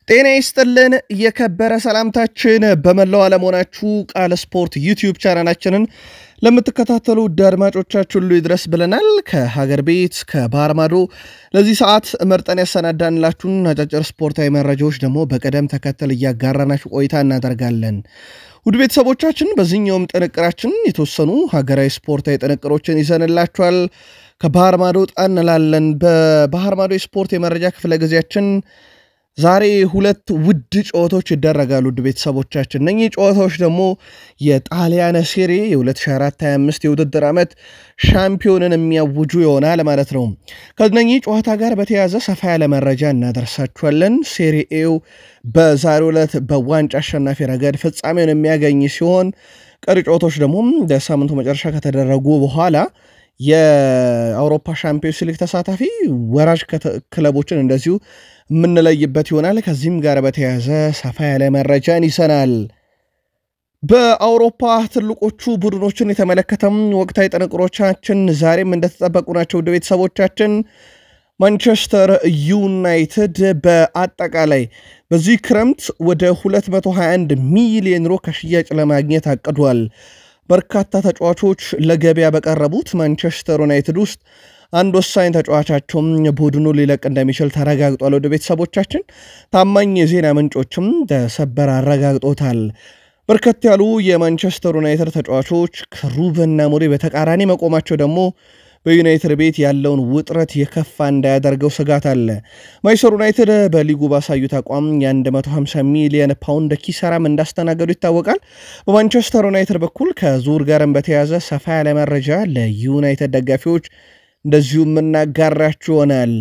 ጤና ይስጥልን የከበረ ሰላምታችን በመላው ዓለም ሆናችሁ ቃል ስፖርት ዩቲዩብ ቻናላችንን ለምትከታተሉ አድማጮቻችን ሁሉ ይድረስ ብለናል። ከሀገር ቤት ከባህር ማዶ ለዚህ ሰዓት መርጠን ያሰናዳንላችሁን አጫጭር ስፖርታዊ መረጃዎች ደግሞ በቀደም ተከተል እያጋራናችሁ ቆይታ እናደርጋለን። ውድ ቤተሰቦቻችን በዚህኛውም ጥንቅራችን የተወሰኑ ሀገራዊ ስፖርታዊ ጥንቅሮችን ይዘንላችኋል። ከባህር ማዶ ጣንላለን። በባህር ማዶ ስፖርት የመረጃ ክፍለ ጊዜያችን ዛሬ ሁለት ውድ ጨዋታዎች ይደረጋሉ። ውድ ቤተሰቦቻችን እነኚህ ጨዋታዎች ደግሞ የጣሊያን ሴሪ የ2024-25 የውድድር ዓመት ሻምፒዮንን የሚያውጁ ይሆናል ማለት ነው። ከነኚህ ጨዋታ ጋር በተያያዘ ሰፋ ያለ መረጃ እናደርሳችኋለን። ሴሪ ኤው በዛሬው ዕለት በዋንጫ አሸናፊ ረገድ ፍጻሜውን የሚያገኝ ሲሆን ቀሪ ጨዋታዎች ደግሞ በሳምንቱ መጨረሻ ከተደረጉ በኋላ የአውሮፓ ሻምፒዮንስ ሊግ ተሳታፊ ወራጅ ክለቦችን እንደዚሁ ምንለይበት ይሆናል። ከዚህም ጋር በተያያዘ ሰፋ ያለ መረጃን ይሰናል። በአውሮፓ ትልቆቹ ቡድኖችን የተመለከተም ወቅታዊ ጥንቅሮቻችን ዛሬም እንደተጠበቁ ናቸው። ወደ ቤተሰቦቻችን ማንቸስተር ዩናይትድ በአጠቃላይ በዚህ ክረምት ወደ 221 ሚሊዮን ዩሮ ከሽያጭ ለማግኘት አቅዷል። በርካታ ተጫዋቾች ለገበያ በቀረቡት ማንቸስተር ዩናይትድ ውስጥ አንድ ወሳኝ ተጫዋቻቸውም ቡድኑ ሊለቅ እንደሚችል ተረጋግጧል። ወደ ቤተሰቦቻችን ታማኝ የዜና ምንጮችም ተሰበር አረጋግጦታል። በርከት ያሉ የማንቸስተር ዩናይትድ ተጫዋቾች ከሩበን አሞሪም በተቃራኒ መቆማቸው ደግሞ በዩናይትድ ቤት ያለውን ውጥረት የከፋ እንዳያደርገው ስጋት አለ። ማንቸስተር ዩናይትድ በሊጉ ባሳዩት አቋም የ150 ሚሊዮን ፓውንድ ኪሳራም እንዳስተናገዱ ይታወቃል። በማንቸስተር ዩናይትድ በኩል ከዙር ጋርም በተያያዘ ሰፋ ያለ መረጃ ለዩናይትድ ደጋፊዎች እንደዚሁ ምናጋራችሁ ይሆናል።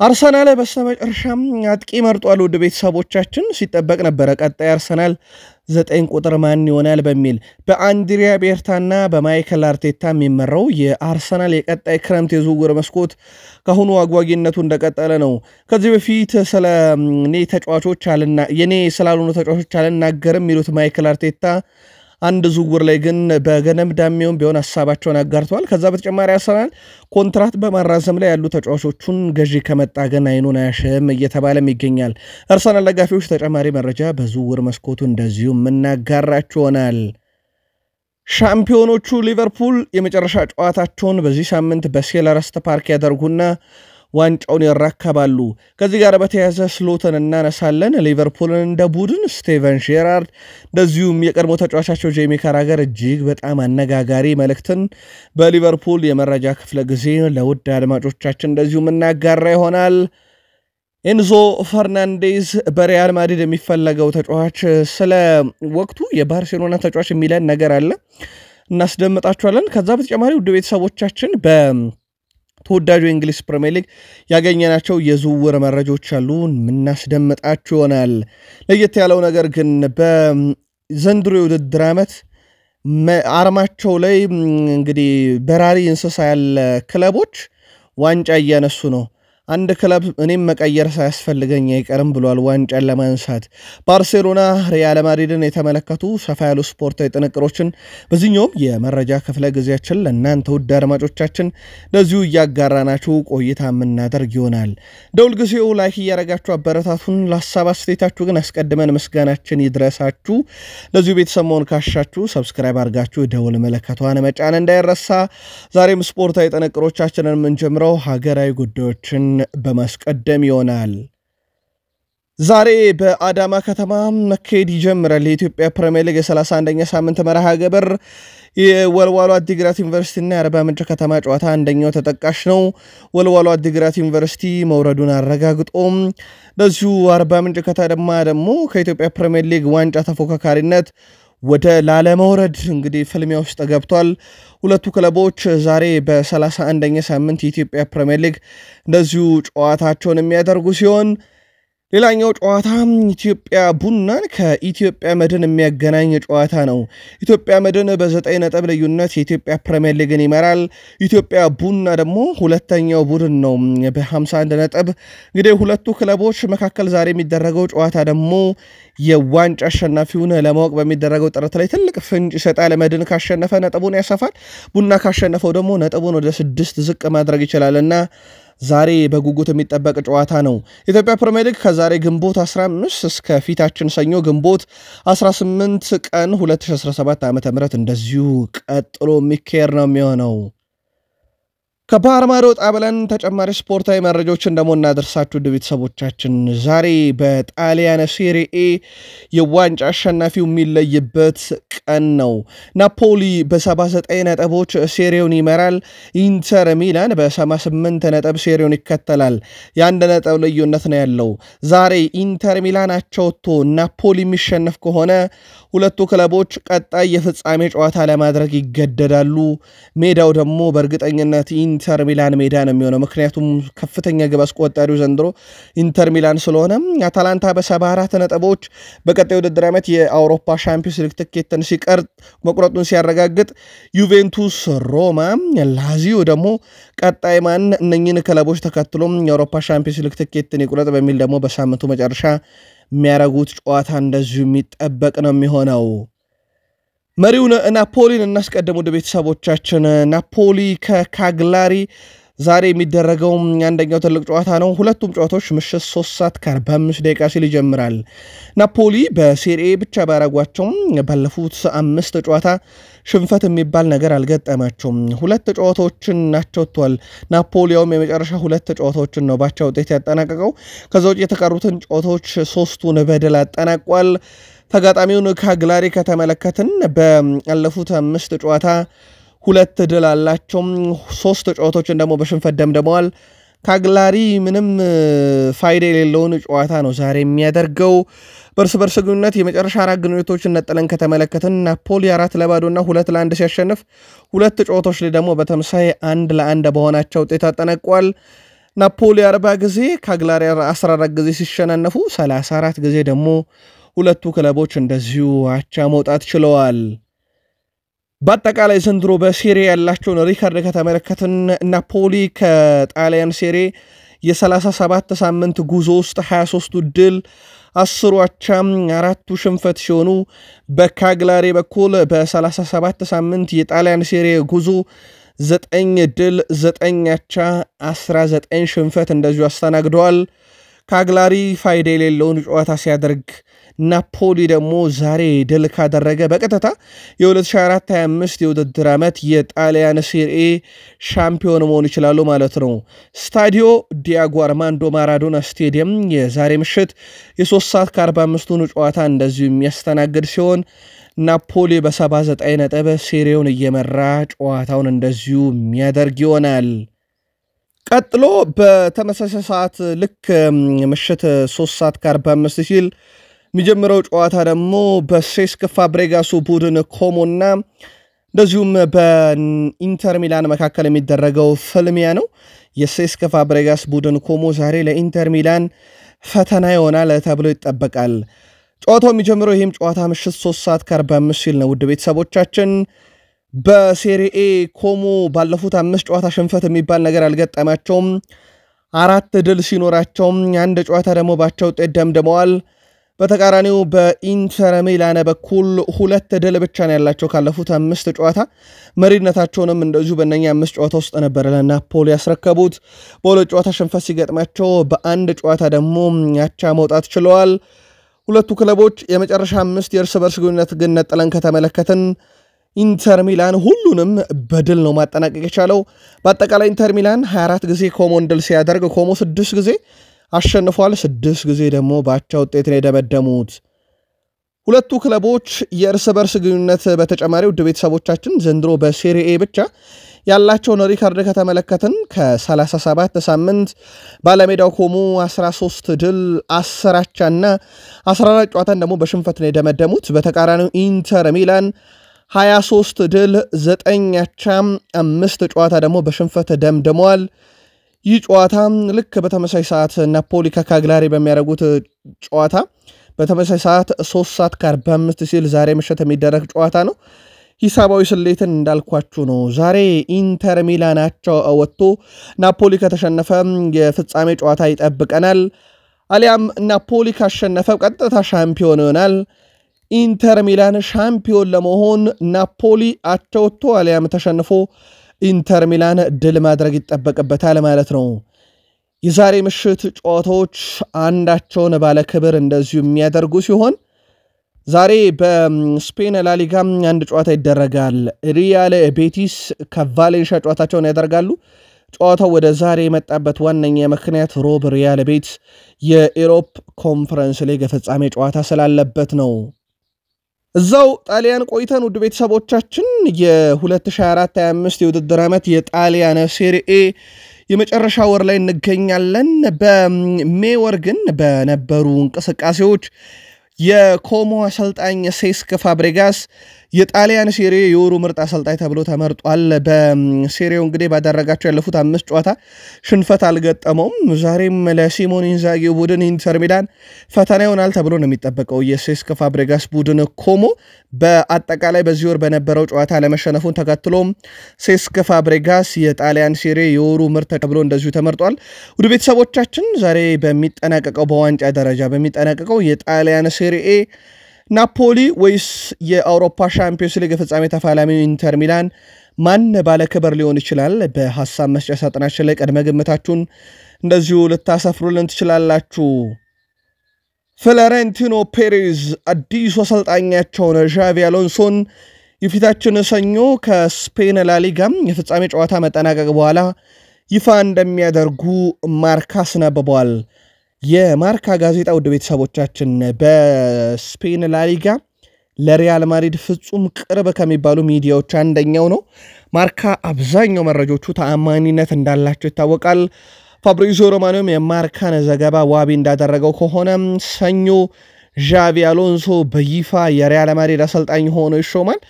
አርሰናል በስተመጨረሻም አጥቂ መርጧል። ወደ ቤተሰቦቻችን ሲጠበቅ ነበረ ቀጣይ አርሰናል 9 ቁጥር ማን ይሆናል በሚል በአንድሪያ ቤርታና በማይከል አርቴታ የሚመራው የአርሰናል የቀጣይ ክረምት የዝውውር መስኮት ከአሁኑ አጓጊነቱ እንደቀጠለ ነው። ከዚህ በፊት ስለ የኔ ስላልሆኑ ተጫዋቾች አልናገርም የሚሉት ማይከል አርቴታ አንድ ዝውውር ላይ ግን በገነምዳሜውም ቢሆን ሐሳባቸውን አጋርተዋል። ከዛ በተጨማሪ አርሰናል ኮንትራት በማራዘም ላይ ያሉ ተጫዋቾቹን ገዢ ከመጣ ግን አይኑን አያሽም እየተባለም ይገኛል። አርሰናል ደጋፊዎች ተጨማሪ መረጃ በዝውውር መስኮቱ እንደዚሁ ምናጋራችሁ ይሆናል። ሻምፒዮኖቹ ሊቨርፑል የመጨረሻ ጨዋታቸውን በዚህ ሳምንት በሴልኸርስት ፓርክ ያደርጉና ዋንጫውን ይረከባሉ። ከዚህ ጋር በተያያዘ ስሎትን እናነሳለን። ሊቨርፑልን እንደ ቡድን ስቴቨን ጄራርድ እንደዚሁም የቀድሞ ተጫዋቻቸው ጄሚ ካራገር እጅግ በጣም አነጋጋሪ መልእክትን በሊቨርፑል የመረጃ ክፍለ ጊዜ ለውድ አድማጮቻችን እንደዚሁ ምናጋራ ይሆናል። ኤንዞ ፈርናንዴዝ በሪያል ማድሪድ የሚፈለገው ተጫዋች ስለ ወቅቱ የባርሴሎና ተጫዋች የሚለን ነገር አለ እናስደምጣችኋለን። ከዛ በተጨማሪ ውድ ቤተሰቦቻችን ተወዳጁ የእንግሊዝ ፕሪሚየር ሊግ ያገኘናቸው የዝውውር መረጃዎች አሉ ምናስደምጣችሁ ይሆናል። ለየት ያለው ነገር ግን በዘንድሮ የውድድር ዓመት አርማቸው ላይ እንግዲህ በራሪ እንስሳ ያለ ክለቦች ዋንጫ እያነሱ ነው። አንድ ክለብ እኔም መቀየር ሳያስፈልገኝ አይቀርም ብሏል ዋንጫን ለማንሳት። ባርሴሎና ሪያል ማድሪድን የተመለከቱ ሰፋ ያሉ ስፖርታዊ ጥንቅሮችን በዚህኛውም የመረጃ ክፍለ ጊዜያችን ለእናንተ ውድ አድማጮቻችን ለዚሁ እያጋራናችሁ ቆይታ የምናደርግ ይሆናል። ደውል ጊዜው ላይክ እያረጋችሁ አበረታቱን። ለሀሳብ አስተያየታችሁ ግን አስቀድመን ምስጋናችን ይድረሳችሁ። ለዚሁ ቤተሰብ መሆን ካሻችሁ ሰብስክራይብ አድርጋችሁ ደውል ምልክቷን መጫን እንዳይረሳ። ዛሬም ስፖርታዊ ጥንቅሮቻችንን የምንጀምረው ሀገራዊ ጉዳዮችን በማስቀደም ይሆናል። ዛሬ በአዳማ ከተማ መካሄድ ይጀምራል የኢትዮጵያ ፕሪሚየር ሊግ የ31ኛ ሳምንት መርሃ ግብር። የወልዋሎ አዲግራት ዩኒቨርሲቲና የአርባ ምንጭ ከተማ ጨዋታ አንደኛው ተጠቃሽ ነው። ወልዋሎ አዲግራት ዩኒቨርሲቲ መውረዱን አረጋግጦም ለዚሁ አርባ ምንጭ ከተማ ደግሞ ከኢትዮጵያ ፕሪሚየር ሊግ ዋንጫ ተፎካካሪነት ወደ ላለመውረድ እንግዲህ ፍልሚያ ውስጥ ገብቷል። ሁለቱ ክለቦች ዛሬ በ31ኛ ሳምንት የኢትዮጵያ ፕሪሚየር ሊግ እንደዚሁ ጨዋታቸውን የሚያደርጉ ሲሆን ሌላኛው ጨዋታ ኢትዮጵያ ቡናን ከኢትዮጵያ መድን የሚያገናኝ ጨዋታ ነው። ኢትዮጵያ መድን በ9 ነጥብ ልዩነት የኢትዮጵያ ፕሪሚየር ሊግን ይመራል። ኢትዮጵያ ቡና ደግሞ ሁለተኛው ቡድን ነው በ51 ነጥብ። እንግዲህ ሁለቱ ክለቦች መካከል ዛሬ የሚደረገው ጨዋታ ደግሞ የዋንጫ አሸናፊውን ለማወቅ በሚደረገው ጥረት ላይ ትልቅ ፍንጭ ይሰጣል። መድን ካሸነፈ ነጥቡን ያሰፋል። ቡና ካሸነፈው ደግሞ ነጥቡን ወደ 6 ዝቅ ማድረግ ይችላልና ዛሬ በጉጉት የሚጠበቅ ጨዋታ ነው። ኢትዮጵያ ፕሪሚየር ሊግ ከዛሬ ግንቦት 15 እስከ ፊታችን ሰኞ ግንቦት 18 ቀን 2017 ዓ.ም እንደዚሁ ቀጥሎ የሚካሄድ ነው የሚሆነው። ከባህር ማዶ ወጣ ብለን ተጨማሪ ስፖርታዊ መረጃዎችን ደግሞ እናደርሳችሁ ቤተሰቦቻችን። ዛሬ በጣሊያን ሴሪኤ የዋንጫ አሸናፊው የሚለይበት ቀን ነው። ናፖሊ በ79 ነጥቦች ሴሪውን ይመራል። ኢንተር ሚላን በ78 ነጥብ ሴሪውን ይከተላል። የአንድ ነጥብ ልዩነት ነው ያለው። ዛሬ ኢንተር ሚላን አቻ ወጥቶ ናፖሊ የሚሸነፍ ከሆነ ሁለቱ ክለቦች ቀጣይ የፍጻሜ ጨዋታ ለማድረግ ይገደዳሉ። ሜዳው ደግሞ በእርግጠኝነት ኢንተር ሚላን ሜዳ ነው የሚሆነው። ምክንያቱም ከፍተኛ ግብ አስቆጣሪው ዘንድሮ ኢንተር ሚላን ስለሆነ። አታላንታ በ74 ነጥቦች በቀጣይ ውድድር ዓመት የአውሮፓ ሻምፒዮንስ ሊግ ትኬትን ሲቀርጥ መቁረጡን ሲያረጋግጥ፣ ዩቬንቱስ፣ ሮማ፣ ላዚዮ ደግሞ ቀጣይ ማን እነኚህን ክለቦች ተከትሎም የአውሮፓ ሻምፒዮንስ ሊግ ትኬትን ይቁረጥ በሚል ደግሞ በሳምንቱ መጨረሻ የሚያረጉት ጨዋታ እንደዚሁ የሚጠበቅ ነው የሚሆነው። መሪውን ናፖሊን እናስቀድም ወደ ቤተሰቦቻችን። ናፖሊ ከካግላሪ ዛሬ የሚደረገው አንደኛው ትልቅ ጨዋታ ነው። ሁለቱም ጨዋታዎች ምሽት 3:45 ሲል ይጀምራል። ናፖሊ በሴሪኤ ብቻ ባረጓቸው ባለፉት 5 ጨዋታ ሽንፈት የሚባል ነገር አልገጠማቸውም። 2 ጨዋታዎችን ናቸው ወጥቷል። ናፖሊያውም የመጨረሻ 2 ጨዋታዎችን ነው ባቻ ውጤት ያጠናቀቀው። ከዛ ውጭ የተቀሩትን ጨዋታዎች 3ቱን በድል አጠናቋል። ተጋጣሚውን ካግላሪ ከተመለከትን ባለፉት 5 ጨዋታ 2 ድል አላቸው። 3 ጨዋታዎችን ደግሞ በሽንፈት ደምድመዋል። ካግላሪ ምንም ፋይዳ የሌለውን ጨዋታ ነው ዛሬ የሚያደርገው። በርስ በርስ ግንኙነት የመጨረሻ 4 ግንኙነቶችን ነጥለን ከተመለከትን ናፖሊ 4-0 እና 2-1 ሲያሸንፍ 2 ጨዋታዎች ላይ ደግሞ በተመሳሳይ 1-1 በሆናቸው ውጤት አጠናቋል። ናፖሊ 40 ጊዜ ካግላሪ 14 ጊዜ ሲሸናነፉ 34 ጊዜ ደግሞ ሁለቱ ክለቦች እንደዚሁ አቻ መውጣት ችለዋል። በአጠቃላይ ዘንድሮ በሴሪ ያላቸውን ሪካርድ ከተመለከትን ናፖሊ ከጣሊያን ሴሪ የ37 ሳምንት ጉዞ ውስጥ 23ቱ ድል 10 አቻ 4ቱ ሽንፈት ሲሆኑ በካግላሪ በኩል በ37 ሳምንት የጣሊያን ሴሪ ጉዞ 9 ድል 9 አቻ 19 ሽንፈት እንደዚሁ አስተናግደዋል። ካግላሪ ፋይዳ የሌለውን ጨዋታ ሲያደርግ ናፖሊ ደግሞ ዛሬ ድል ካደረገ በቀጥታ የ2024-25 የውድድር ዓመት የጣሊያን ሴሪኤ ሻምፒዮን መሆን ይችላሉ ማለት ነው። ስታዲዮ ዲያጎ አርማንዶ ማራዶና ስቴዲየም የዛሬ ምሽት የ3:45 ጨዋታ እንደዚሁ የሚያስተናግድ ሲሆን ናፖሊ በ79 ነጥብ ሴሪውን እየመራ ጨዋታውን እንደዚሁ የሚያደርግ ይሆናል። ቀጥሎ በተመሳሳይ ሰዓት ልክ ምሽት 3:45 ሲል የሚጀምረው ጨዋታ ደግሞ በሴስክ ፋብሬጋሱ ቡድን ኮሞና እንደዚሁም በኢንተር ሚላን መካከል የሚደረገው ፍልሚያ ነው። የሴስክ ፋብሬጋስ ቡድን ኮሞ ዛሬ ለኢንተር ሚላን ፈተና ይሆናል ተብሎ ይጠበቃል። ጨዋታው የሚጀምረው ይህም ጨዋታ ምሽት 3:45 ሲል ነው። ውድ ቤተሰቦቻችን በሴሪኤ ኮሞ ባለፉት 5 ጨዋታ ሽንፈት የሚባል ነገር አልገጠማቸውም። 4 ድል ሲኖራቸውም 1 ጨዋታ ደግሞ ባቻ ውጤት ደምድመዋል። በተቃራኒው በኢንተር ሚላን በኩል 2 ድል ብቻ ነው ያላቸው ካለፉት 5 ጨዋታ። መሪነታቸውንም እንደዚሁ በእነኛ 5 ጨዋታ ውስጥ ነበር ለናፖሊ ያስረከቡት። በሁለት ጨዋታ ሽንፈት ሲገጥማቸው በአንድ ጨዋታ ደግሞ አቻ መውጣት ችለዋል። ሁለቱ ክለቦች የመጨረሻ 5 የእርስ በርስ ግንኙነት ግን ነጥለን ከተመለከትን ኢንተር ሚላን ሁሉንም በድል ነው ማጠናቀቅ የቻለው። በአጠቃላይ ኢንተር ሚላን 24 ጊዜ ኮሞን ድል ሲያደርግ ኮሞ 6 ጊዜ አሸንፏል። 6 ጊዜ ደግሞ ባቻ ውጤት ነው የደመደሙት። ሁለቱ ክለቦች የእርስ በርስ ግንኙነት በተጨማሪ ውድ ቤተሰቦቻችን ዘንድሮ በሴሪኤ ብቻ ያላቸውን ሪካርድ ከተመለከትን ከ37 ሳምንት ባለሜዳው ኮሞ 13 ድል 10 አቻና 14 ጨዋታን ደግሞ በሽንፈት ነው የደመደሙት። በተቃራኒው ኢንተር ሚላን 23 ድል 9 አቻ 5 ጨዋታ ደግሞ በሽንፈት ደምድመዋል። ይህ ጨዋታ ልክ በተመሳሳይ ሰዓት ናፖሊ ከካግላሪ በሚያደርጉት ጨዋታ በተመሳሳይ ሰዓት 3:45 ሲል ዛሬ ምሽት የሚደረግ ጨዋታ ነው። ሂሳባዊ ስሌትን እንዳልኳችሁ ነው። ዛሬ ኢንተር ሚላናቸው ወጥቶ ናፖሊ ከተሸነፈ የፍጻሜ ጨዋታ ይጠብቀናል። አሊያም ናፖሊ ካሸነፈ ቀጥታ ሻምፒዮን ይሆናል። ኢንተር ሚላን ሻምፒዮን ለመሆን ናፖሊ አቻ ወጥቶ አሊያም ተሸንፎ ኢንተር ሚላን ድል ማድረግ ይጠበቅበታል ማለት ነው። የዛሬ ምሽት ጨዋታዎች አንዳቸውን ባለ ክብር እንደዚሁ የሚያደርጉ ሲሆን ዛሬ በስፔን ላሊጋ አንድ ጨዋታ ይደረጋል። ሪያል ቤቲስ ከቫሌንሺያ ጨዋታቸውን ያደርጋሉ። ጨዋታው ወደ ዛሬ የመጣበት ዋነኛ ምክንያት ሮብ ሪያል ቤቲስ የኢሮፕ ኮንፈረንስ ሊግ ፍጻሜ ጨዋታ ስላለበት ነው። እዛው ጣሊያን ቆይተን ውድ ቤተሰቦቻችን የ2024-25 የውድድር ዓመት የጣሊያን ሴሪኤ የመጨረሻ ወር ላይ እንገኛለን። በሜይ ወር ግን በነበሩ እንቅስቃሴዎች የኮሞ አሰልጣኝ ሴስክ ፋብሬጋስ የጣሊያን ሴሪ የወሩ ምርጥ አሰልጣኝ ተብሎ ተመርጧል። በሴሪው እንግዲህ ባደረጋቸው ያለፉት 5 ጨዋታ ሽንፈት አልገጠመውም። ዛሬም ለሲሞኔ ኢንዛጊ ቡድን ኢንተር ሚላን ፈተና ይሆናል ተብሎ ነው የሚጠበቀው። የሴስክ ፋብሬጋስ ቡድን ኮሞ በአጠቃላይ በዚህ ወር በነበረው ጨዋታ ለመሸነፉን ተከትሎ ሴስክ ፋብሬጋስ የጣሊያን ሴሪ የወሩ ምርጥ ተብሎ እንደዚሁ ተመርጧል። ወደ ቤተሰቦቻችን ዛሬ በሚጠናቀቀው በዋንጫ ደረጃ በሚጠናቀቀው የጣሊያን ሴሪኤ ናፖሊ ወይስ የአውሮፓ ሻምፒዮንስ ሊግ ፍጻሜ ተፋላሚው ኢንተር ሚላን ማን ባለ ክብር ሊሆን ይችላል? በሐሳብ መስጫ ሳጥናችን ላይ ቀድመ ግምታችሁን እንደዚሁ ልታሰፍሩልን ትችላላችሁ። ፍሎሬንቲኖ ፔሬዝ አዲሱ አሰልጣኛቸውን ዣቪ አሎንሶን የፊታችን ሰኞ ከስፔን ላሊጋ የፍጻሜ ጨዋታ መጠናቀቅ በኋላ ይፋ እንደሚያደርጉ ማርካ አስነብቧል። የማርካ ጋዜጣ ውድ ቤተሰቦቻችን በስፔን ላሊጋ ለሪያል ማድሪድ ፍጹም ቅርብ ከሚባሉ ሚዲያዎች አንደኛው ነው። ማርካ አብዛኛው መረጃዎቹ ተአማኒነት እንዳላቸው ይታወቃል። ፋብሪዚዮ ሮማኖም የማርካን ዘገባ ዋቢ እንዳደረገው ከሆነ ሰኞ ዣቪ አሎንሶ በይፋ የሪያል ማድሪድ አሰልጣኝ ሆኖ ይሾማል።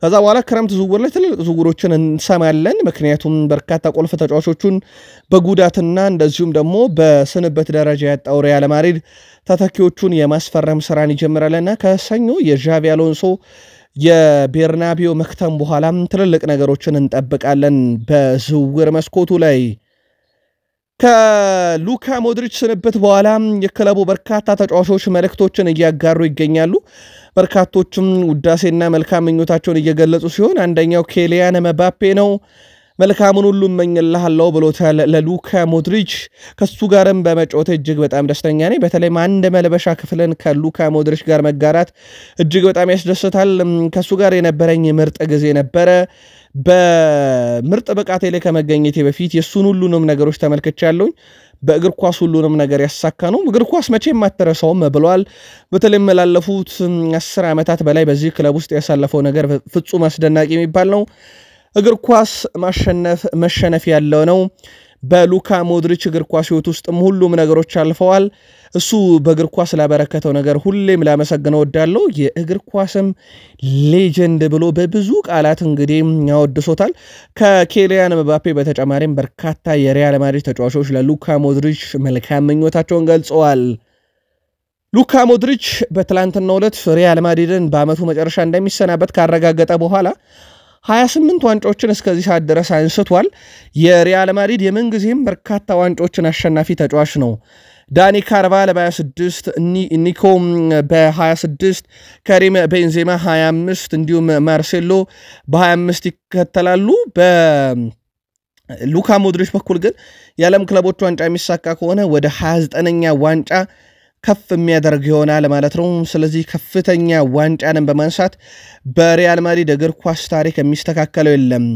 ከዛ በኋላ ክረምት ዝውውር ላይ ትልልቅ ዝውውሮችን እንሰማለን። ምክንያቱም በርካታ ቁልፍ ተጫዋቾቹን በጉዳትና እንደዚሁም ደግሞ በስንበት ደረጃ ያጣው ሪያል ማድሪድ ተተኪዎቹን የማስፈረም ስራን ይጀምራልና ከሰኞ የዣቪ አሎንሶ የቤርናቢዮ መክተም በኋላም ትልልቅ ነገሮችን እንጠብቃለን። በዝውውር መስኮቱ ላይ ከሉካ ሞድሪች ስንበት በኋላ የክለቡ በርካታ ተጫዋቾች መልእክቶችን እያጋሩ ይገኛሉ። በርካቶችም ውዳሴና መልካም ምኞታቸውን እየገለጹ ሲሆን አንደኛው ኬሊያን መባፔ ነው። መልካሙን ሁሉ እመኝልሃለሁ ብሎታል ለሉካ ሞድሪች። ከሱ ጋርም በመጫወት እጅግ በጣም ደስተኛ ነኝ። በተለይም አንድ መልበሻ ክፍልን ከሉካ ሞድሪች ጋር መጋራት እጅግ በጣም ያስደስታል። ከሱ ጋር የነበረኝ ምርጥ ጊዜ ነበረ። በምርጥ ብቃቴ ላይ ከመገኘቴ በፊት የሱን ሁሉንም ነገሮች ተመልክቻለሁ። በእግር ኳስ ሁሉንም ነገር ያሳካ ነው። እግር ኳስ መቼም አትረሳውም ብለዋል። በተለይም ላለፉት 10 ዓመታት በላይ በዚህ ክለብ ውስጥ ያሳለፈው ነገር ፍጹም አስደናቂ የሚባል ነው። እግር ኳስ መሸነፍ ያለው ነው። በሉካ ሞድሪች እግር ኳስ ህይወት ውስጥም ሁሉም ነገሮች አልፈዋል። እሱ በእግር ኳስ ላበረከተው ነገር ሁሌም ላመሰግነው ወዳለው የእግር ኳስም ሌጀንድ ብሎ በብዙ ቃላት እንግዲህ ያወድሶታል። ከኬሊያን መባፔ በተጨማሪም በርካታ የሪያል ማድሪድ ተጫዋቾች ለሉካ ሞድሪች መልካም ምኞታቸውን ገልጸዋል። ሉካ ሞድሪች በትላንትናው ዕለት ሪያል ማድሪድን በአመቱ መጨረሻ እንደሚሰናበት ካረጋገጠ በኋላ 28 ዋንጫዎችን እስከዚህ ሰዓት ድረስ አንስቷል። የሪያል ማድሪድ የምንጊዜም በርካታ ዋንጫዎችን አሸናፊ ተጫዋች ነው። ዳኒ ካርቫል በ26፣ ኒኮ በ26፣ ከሪም ቤንዜማ 25 እንዲሁም ማርሴሎ በ25 ይከተላሉ። በሉካ ሞድሪች በኩል ግን የዓለም ክለቦች ዋንጫ የሚሳካ ከሆነ ወደ 29ኛ ዋንጫ ከፍ የሚያደርግ ይሆናል ማለት ነው። ስለዚህ ከፍተኛ ዋንጫንም በማንሳት በሪያል ማድሪድ እግር ኳስ ታሪክ የሚስተካከለው የለም።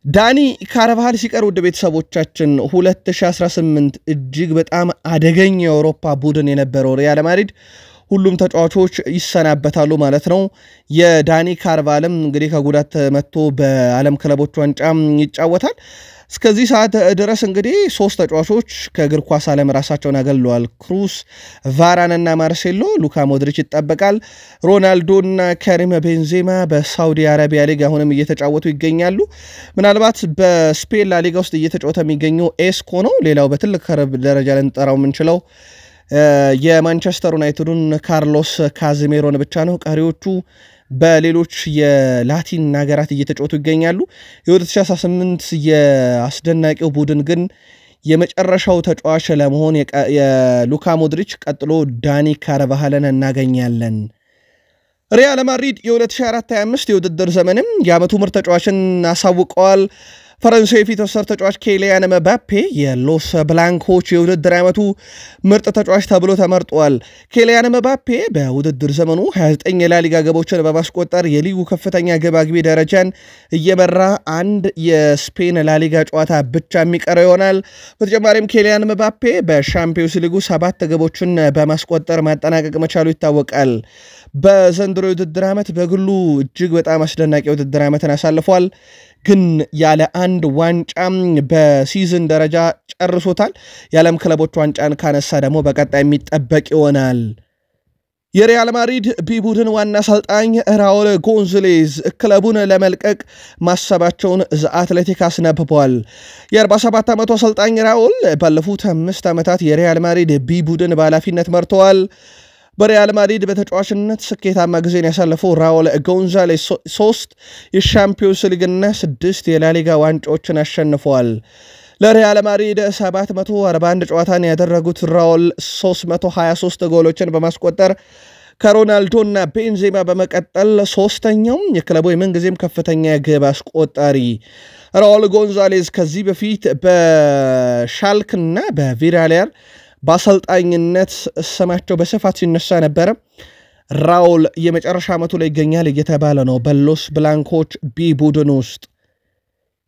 ዳኒ ካርቫሃል ሲቀር ውድ ቤተሰቦቻችን 2018 እጅግ በጣም አደገኛ የአውሮፓ ቡድን የነበረው ሪያል ማድሪድ ሁሉም ተጫዋቾች ይሰናበታሉ ማለት ነው። የዳኒ ካርቫሃልም እንግዲህ ከጉዳት መጥቶ በዓለም ክለቦች ዋንጫ ይጫወታል። እስከዚህ ሰዓት ድረስ እንግዲህ 3 ተጫዋቾች ከእግር ኳስ ዓለም ራሳቸውን አገልለዋል። ክሩስ፣ ቫራን እና ማርሴሎ። ሉካ ሞድሪች ይጠበቃል። ሮናልዶ እና ከሪም ቤንዜማ በሳውዲ አረቢያ ሊግ አሁንም እየተጫወቱ ይገኛሉ። ምናልባት በስፔን ላሊጋ ውስጥ እየተጫወተ የሚገኘው ኤስኮ ነው። ሌላው በትልቅ ደረጃ ልንጠራው የምንችለው የማንቸስተር ዩናይትዱን ካርሎስ ካዝሜሮን ብቻ ነው። ቀሪዎቹ በሌሎች የላቲን ሀገራት እየተጫወቱ ይገኛሉ። የ2018 የአስደናቂው ቡድን ግን የመጨረሻው ተጫዋች ለመሆን የሉካ ሞድሪች ቀጥሎ ዳኒ ካርቫሃልን እናገኛለን። ሪያል ማድሪድ የ2024-25 የውድድር ዘመንም የዓመቱ ምርጥ ተጫዋችን አሳውቀዋል። ፈረንሳይ የፊት ወሰር ተጫዋች ኬሊያን መባፔ የሎስ ብላንኮች የውድድር ዓመቱ ምርጥ ተጫዋች ተብሎ ተመርጧል። ኬሊያን መባፔ በውድድር ዘመኑ 29 የላሊጋ ግቦችን በማስቆጠር የሊጉ ከፍተኛ ግብ አግቢ ደረጃን እየመራ አንድ የስፔን ላሊጋ ጨዋታ ብቻ የሚቀረው ይሆናል። በተጨማሪም ኬሊያን መባፔ በሻምፒዮንስ ሊጉ 7 ግቦችን በማስቆጠር ማጠናቀቅ መቻሉ ይታወቃል። በዘንድሮ የውድድር ዓመት በግሉ እጅግ በጣም አስደናቂ የውድድር ዓመትን አሳልፏል። ግን ያለ አንድ ዋንጫም በሲዝን ደረጃ ጨርሶታል። የዓለም ክለቦች ዋንጫን ካነሳ ደግሞ በቀጣይ የሚጠበቅ ይሆናል። የሪያል ማድሪድ ቢ ቡድን ዋና አሰልጣኝ ራውል ጎንዛሌዝ ክለቡን ለመልቀቅ ማሰባቸውን ዘ አትሌቲክ አስነብቧል። የ47 ዓመቱ አሰልጣኝ ራውል ባለፉት 5 ዓመታት የሪያል ማድሪድ ቢ ቡድን በኃላፊነት መርተዋል። በሪያል ማድሪድ በተጫዋችነት ስኬታማ ጊዜን ያሳለፈው ራውል ጎንዛሌዝ 3 የሻምፒዮንስ ሊግና 6 የላሊጋ ዋንጫዎችን አሸንፈዋል። ለሪያል ማድሪድ 741 ጨዋታን ያደረጉት ራውል 323 ጎሎችን በማስቆጠር ከሮናልዶና ቤንዜማ በመቀጠል ሶስተኛው የክለቡ የምንጊዜም ከፍተኛ ግብ አስቆጣሪ። ራውል ጎንዛሌዝ ከዚህ በፊት በሻልክና በቪራሊያል በአሰልጣኝነት ስማቸው በስፋት ሲነሳ ነበረ። ራውል የመጨረሻ ዓመቱ ላይ ይገኛል እየተባለ ነው በሎስ ብላንኮች ቢ ቡድን ውስጥ።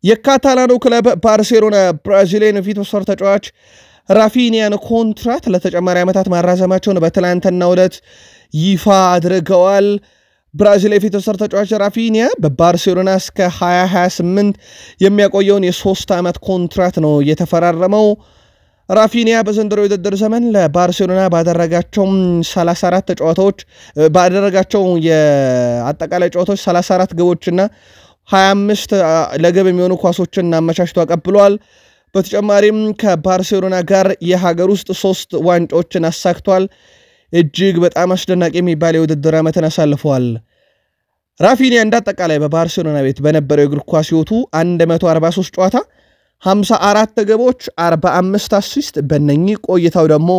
የካታላኑ ክለብ ባርሴሎና ብራዚሊያን ፊት ወሰር ተጫዋች ራፊኒያን ኮንትራት ለተጨማሪ ዓመታት ማራዘማቸውን በትላንትናው ዕለት ይፋ አድርገዋል። ብራዚል የፊት ወሰር ተጫዋች ራፊኒያ በባርሴሎና እስከ 2028 የሚያቆየውን የ3 ዓመት ኮንትራት ነው የተፈራረመው። ራፊኒያ በዘንድሮ የውድድር ዘመን ለባርሴሎና ባደረጋቸው 34 ጨዋታዎች ባደረጋቸው የአጠቃላይ ጨዋታዎች 34 ግቦችና 25 ለግብ የሚሆኑ ኳሶችን አመቻችቶ አቀብሏል። በተጨማሪም ከባርሴሎና ጋር የሀገር ውስጥ 3 ዋንጫዎችን አሳክቷል። እጅግ በጣም አስደናቂ የሚባል የውድድር ዓመትን አሳልፈዋል። ራፊኒያ እንዳጠቃላይ በባርሴሎና ቤት በነበረው የእግር ኳስ ሕይወቱ 143 ጨዋታ 54 ግቦች 45 አሲስት በእነኚህ ቆይታው ደግሞ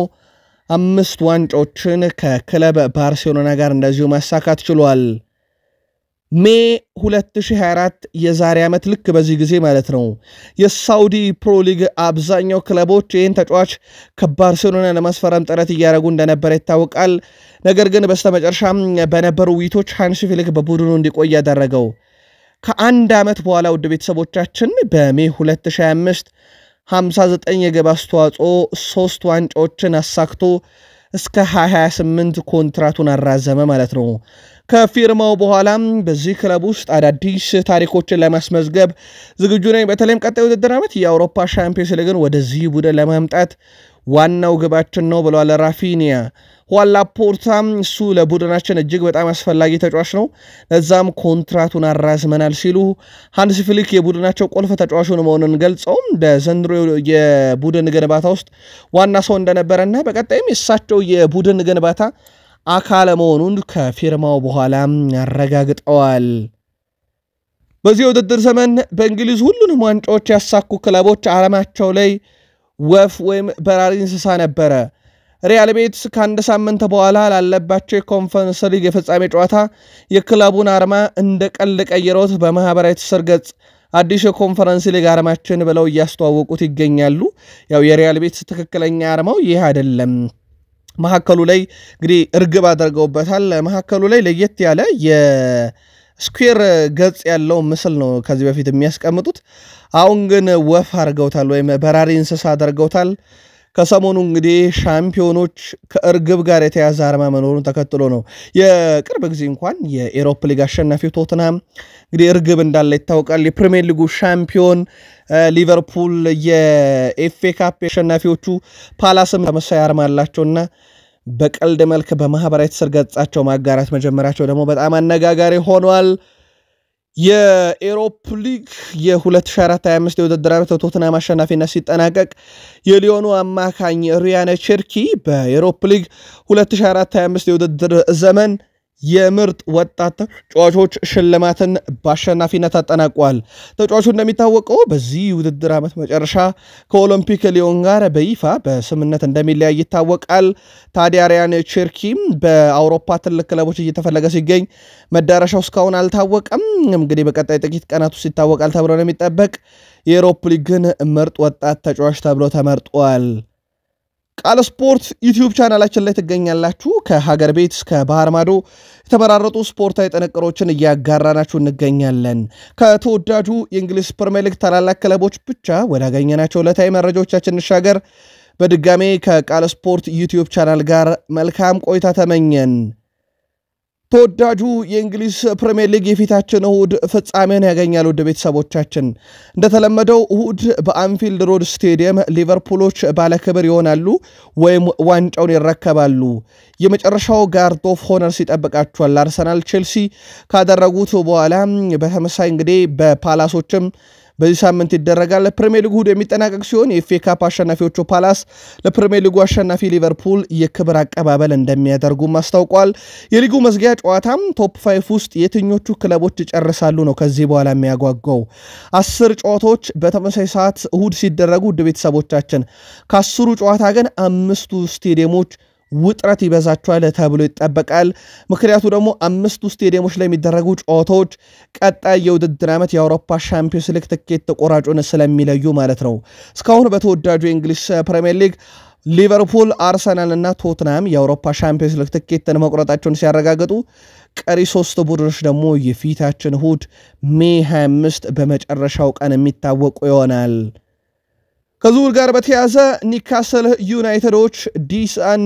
5 ዋንጫዎችን ከክለብ ባርሴሎና ጋር እንደዚሁ ማሳካት ችሏል። ሜይ 2024 የዛሬ ዓመት ልክ በዚህ ጊዜ ማለት ነው የሳውዲ ፕሮ ሊግ አብዛኛው ክለቦች ይህን ተጫዋች ከባርሴሎና ለማስፈረም ጥረት እያደረጉ እንደነበረ ይታወቃል። ነገር ግን በስተመጨረሻም በነበሩ ውይይቶች ሃንሲ ፍሊክ በቡድኑ እንዲቆይ ያደረገው ከአንድ ዓመት በኋላ ውድ ቤተሰቦቻችን በሜይ 2025 59 የግብ አስተዋጽኦ 3 ዋንጫዎችን አሳክቶ እስከ 2028 ኮንትራቱን አራዘመ ማለት ነው። ከፊርማው በኋላም በዚህ ክለብ ውስጥ አዳዲስ ታሪኮችን ለማስመዝገብ ዝግጁ ነኝ። በተለይም ቀጣይ ውድድር ዓመት የአውሮፓ ሻምፒዮንስ ሊግን ወደዚህ ቡድን ለማምጣት ዋናው ግባችን ነው ብሏል ራፊኒያ። ሁዋን ላፖርታም እሱ ለቡድናችን እጅግ በጣም አስፈላጊ ተጫዋች ነው፣ ለዛም ኮንትራቱን አራዝመናል ሲሉ ሃንሲ ፍሊክ የቡድናቸው ቁልፍ ተጫዋቹን መሆኑን ገልጸው በዘንድሮ የቡድን ግንባታ ውስጥ ዋና ሰው እንደነበረና በቀጣይም የእሳቸው የቡድን ግንባታ አካል መሆኑን ከፊርማው በኋላ አረጋግጠዋል። በዚህ ውድድር ዘመን በእንግሊዝ ሁሉንም ዋንጫዎች ያሳኩ ክለቦች ዓለማቸው ላይ ወፍ ወይም በራሪ እንስሳ ነበረ። ሪያል ቤቲስ ከአንድ ሳምንት በኋላ ላለባቸው የኮንፈረንስ ሊግ የፍጻሜ ጨዋታ የክለቡን አርማ እንደ ቀልድ ቀይረውት በማህበራዊ ትስስር ገጽ አዲስ የኮንፈረንስ ሊግ አርማችን ብለው እያስተዋወቁት ይገኛሉ። ያው የሪያል ቤቲስ ትክክለኛ አርማው ይህ አይደለም። መሐከሉ ላይ እንግዲህ እርግብ አድርገውበታል። መሐከሉ ላይ ለየት ያለ የስኩዌር ገጽ ያለው ምስል ነው ከዚህ በፊት የሚያስቀምጡት። አሁን ግን ወፍ አድርገውታል ወይም በራሪ እንስሳ አድርገውታል። ከሰሞኑ እንግዲህ ሻምፒዮኖች ከእርግብ ጋር የተያዘ አርማ መኖሩን ተከትሎ ነው። የቅርብ ጊዜ እንኳን የኤሮፕ ሊግ አሸናፊው ቶትናም እንግዲህ እርግብ እንዳለ ይታወቃል። የፕሪሚየር ሊጉ ሻምፒዮን ሊቨርፑል የኤፍኤ ካፕ አሸናፊዎቹ ፓላስም ተመሳሳይ አርማ አላቸውና በቀልድ መልክ በማህበራዊ ትስስር ገጻቸው ማጋራት መጀመራቸው ደግሞ በጣም አነጋጋሪ ሆኗል። የኤሮፕ ሊግ የ2024-25 የውድድር ዓመት ቶትናም አሸናፊነት ሲጠናቀቅ የሊዮኑ አማካኝ ሪያን ቸርኪ በኤሮፕ ሊግ 2024-25 የውድድር ዘመን የምርጥ ወጣት ተጫዋቾች ሽልማትን በአሸናፊነት አጠናቋል። ተጫዋቹ እንደሚታወቀው በዚህ ውድድር ዓመት መጨረሻ ከኦሎምፒክ ሊዮን ጋር በይፋ በስምነት እንደሚለያይ ይታወቃል። ታዲያ ሪያን ቸርኪም በአውሮፓ ትልቅ ክለቦች እየተፈለገ ሲገኝ መዳረሻው እስካሁን አልታወቀም። እንግዲህ በቀጣይ ጥቂት ቀናት ውስጥ ይታወቃል ተብሎ ነው የሚጠበቅ። የዩሮፓ ሊግን ምርጥ ወጣት ተጫዋች ተብሎ ተመርጧል። ቃል ስፖርት ዩቲዩብ ቻናላችን ላይ ትገኛላችሁ። ከሀገር ቤት እስከ ባህር ማዶ የተመራረጡ ስፖርታዊ ጥንቅሮችን እያጋራናችሁ እንገኛለን። ከተወዳጁ የእንግሊዝ ፕሪሚየር ሊግ ታላላቅ ክለቦች ብቻ ወዳገኘናቸው ዕለታዊ መረጃዎቻችን እንሻገር። በድጋሜ ከቃል ስፖርት ዩቲዩብ ቻናል ጋር መልካም ቆይታ ተመኘን። ተወዳጁ የእንግሊዝ ፕሪሚየር ሊግ የፊታችን እሁድ ፍጻሜን ያገኛል። ውድ ቤተሰቦቻችን እንደተለመደው እሁድ በአንፊልድ ሮድ ስቴዲየም ሊቨርፑሎች ባለክብር ይሆናሉ ወይም ዋንጫውን ይረከባሉ። የመጨረሻው ጋርድ ኦፍ ሆነር ሲጠብቃቸዋል። አርሰናል ቼልሲ ካደረጉት በኋላ በተመሳይ እንግዲህ በፓላሶችም በዚህ ሳምንት ይደረጋል። ፕሪሚየር ሊጉ የሚጠናቀቅ ሲሆን የኤፍኤ ካፕ አሸናፊዎቹ ፓላስ ለፕሪሚየር ሊጉ አሸናፊ ሊቨርፑል የክብር አቀባበል እንደሚያደርጉ ማስታውቋል። የሊጉ መዝጊያ ጨዋታም ቶፕ 5 ውስጥ የትኞቹ ክለቦች ይጨርሳሉ ነው ከዚህ በኋላ የሚያጓጓው። 10 ጨዋታዎች በተመሳሳይ ሰዓት እሁድ ሲደረጉ ውድ ቤተሰቦቻችን ከ10ሩ ጨዋታ ግን 5ቱ ስቴዲየሞች ውጥረት ይበዛቸዋል ተብሎ ይጠበቃል። ምክንያቱ ደግሞ 5ቱ ስቴዲየሞች ላይ የሚደረጉ ጨዋታዎች ቀጣይ የውድድር ዓመት የአውሮፓ ሻምፒዮንስ ሊግ ትኬት ተቆራጩን ስለሚለዩ ማለት ነው። እስካሁን በተወዳጁ የእንግሊዝ ፕሪሚየር ሊግ ሊቨርፑል፣ አርሰናል እና ቶትናም የአውሮፓ ሻምፒዮንስ ሊግ ትኬትን መቁረጣቸውን ሲያረጋግጡ ቀሪ 3 ቡድኖች ደግሞ የፊታችን እሁድ ሜይ 25 በመጨረሻው ቀን የሚታወቁ ይሆናል። ከዙር ጋር በተያዘ ኒካስል ዩናይትዶች ዱሳን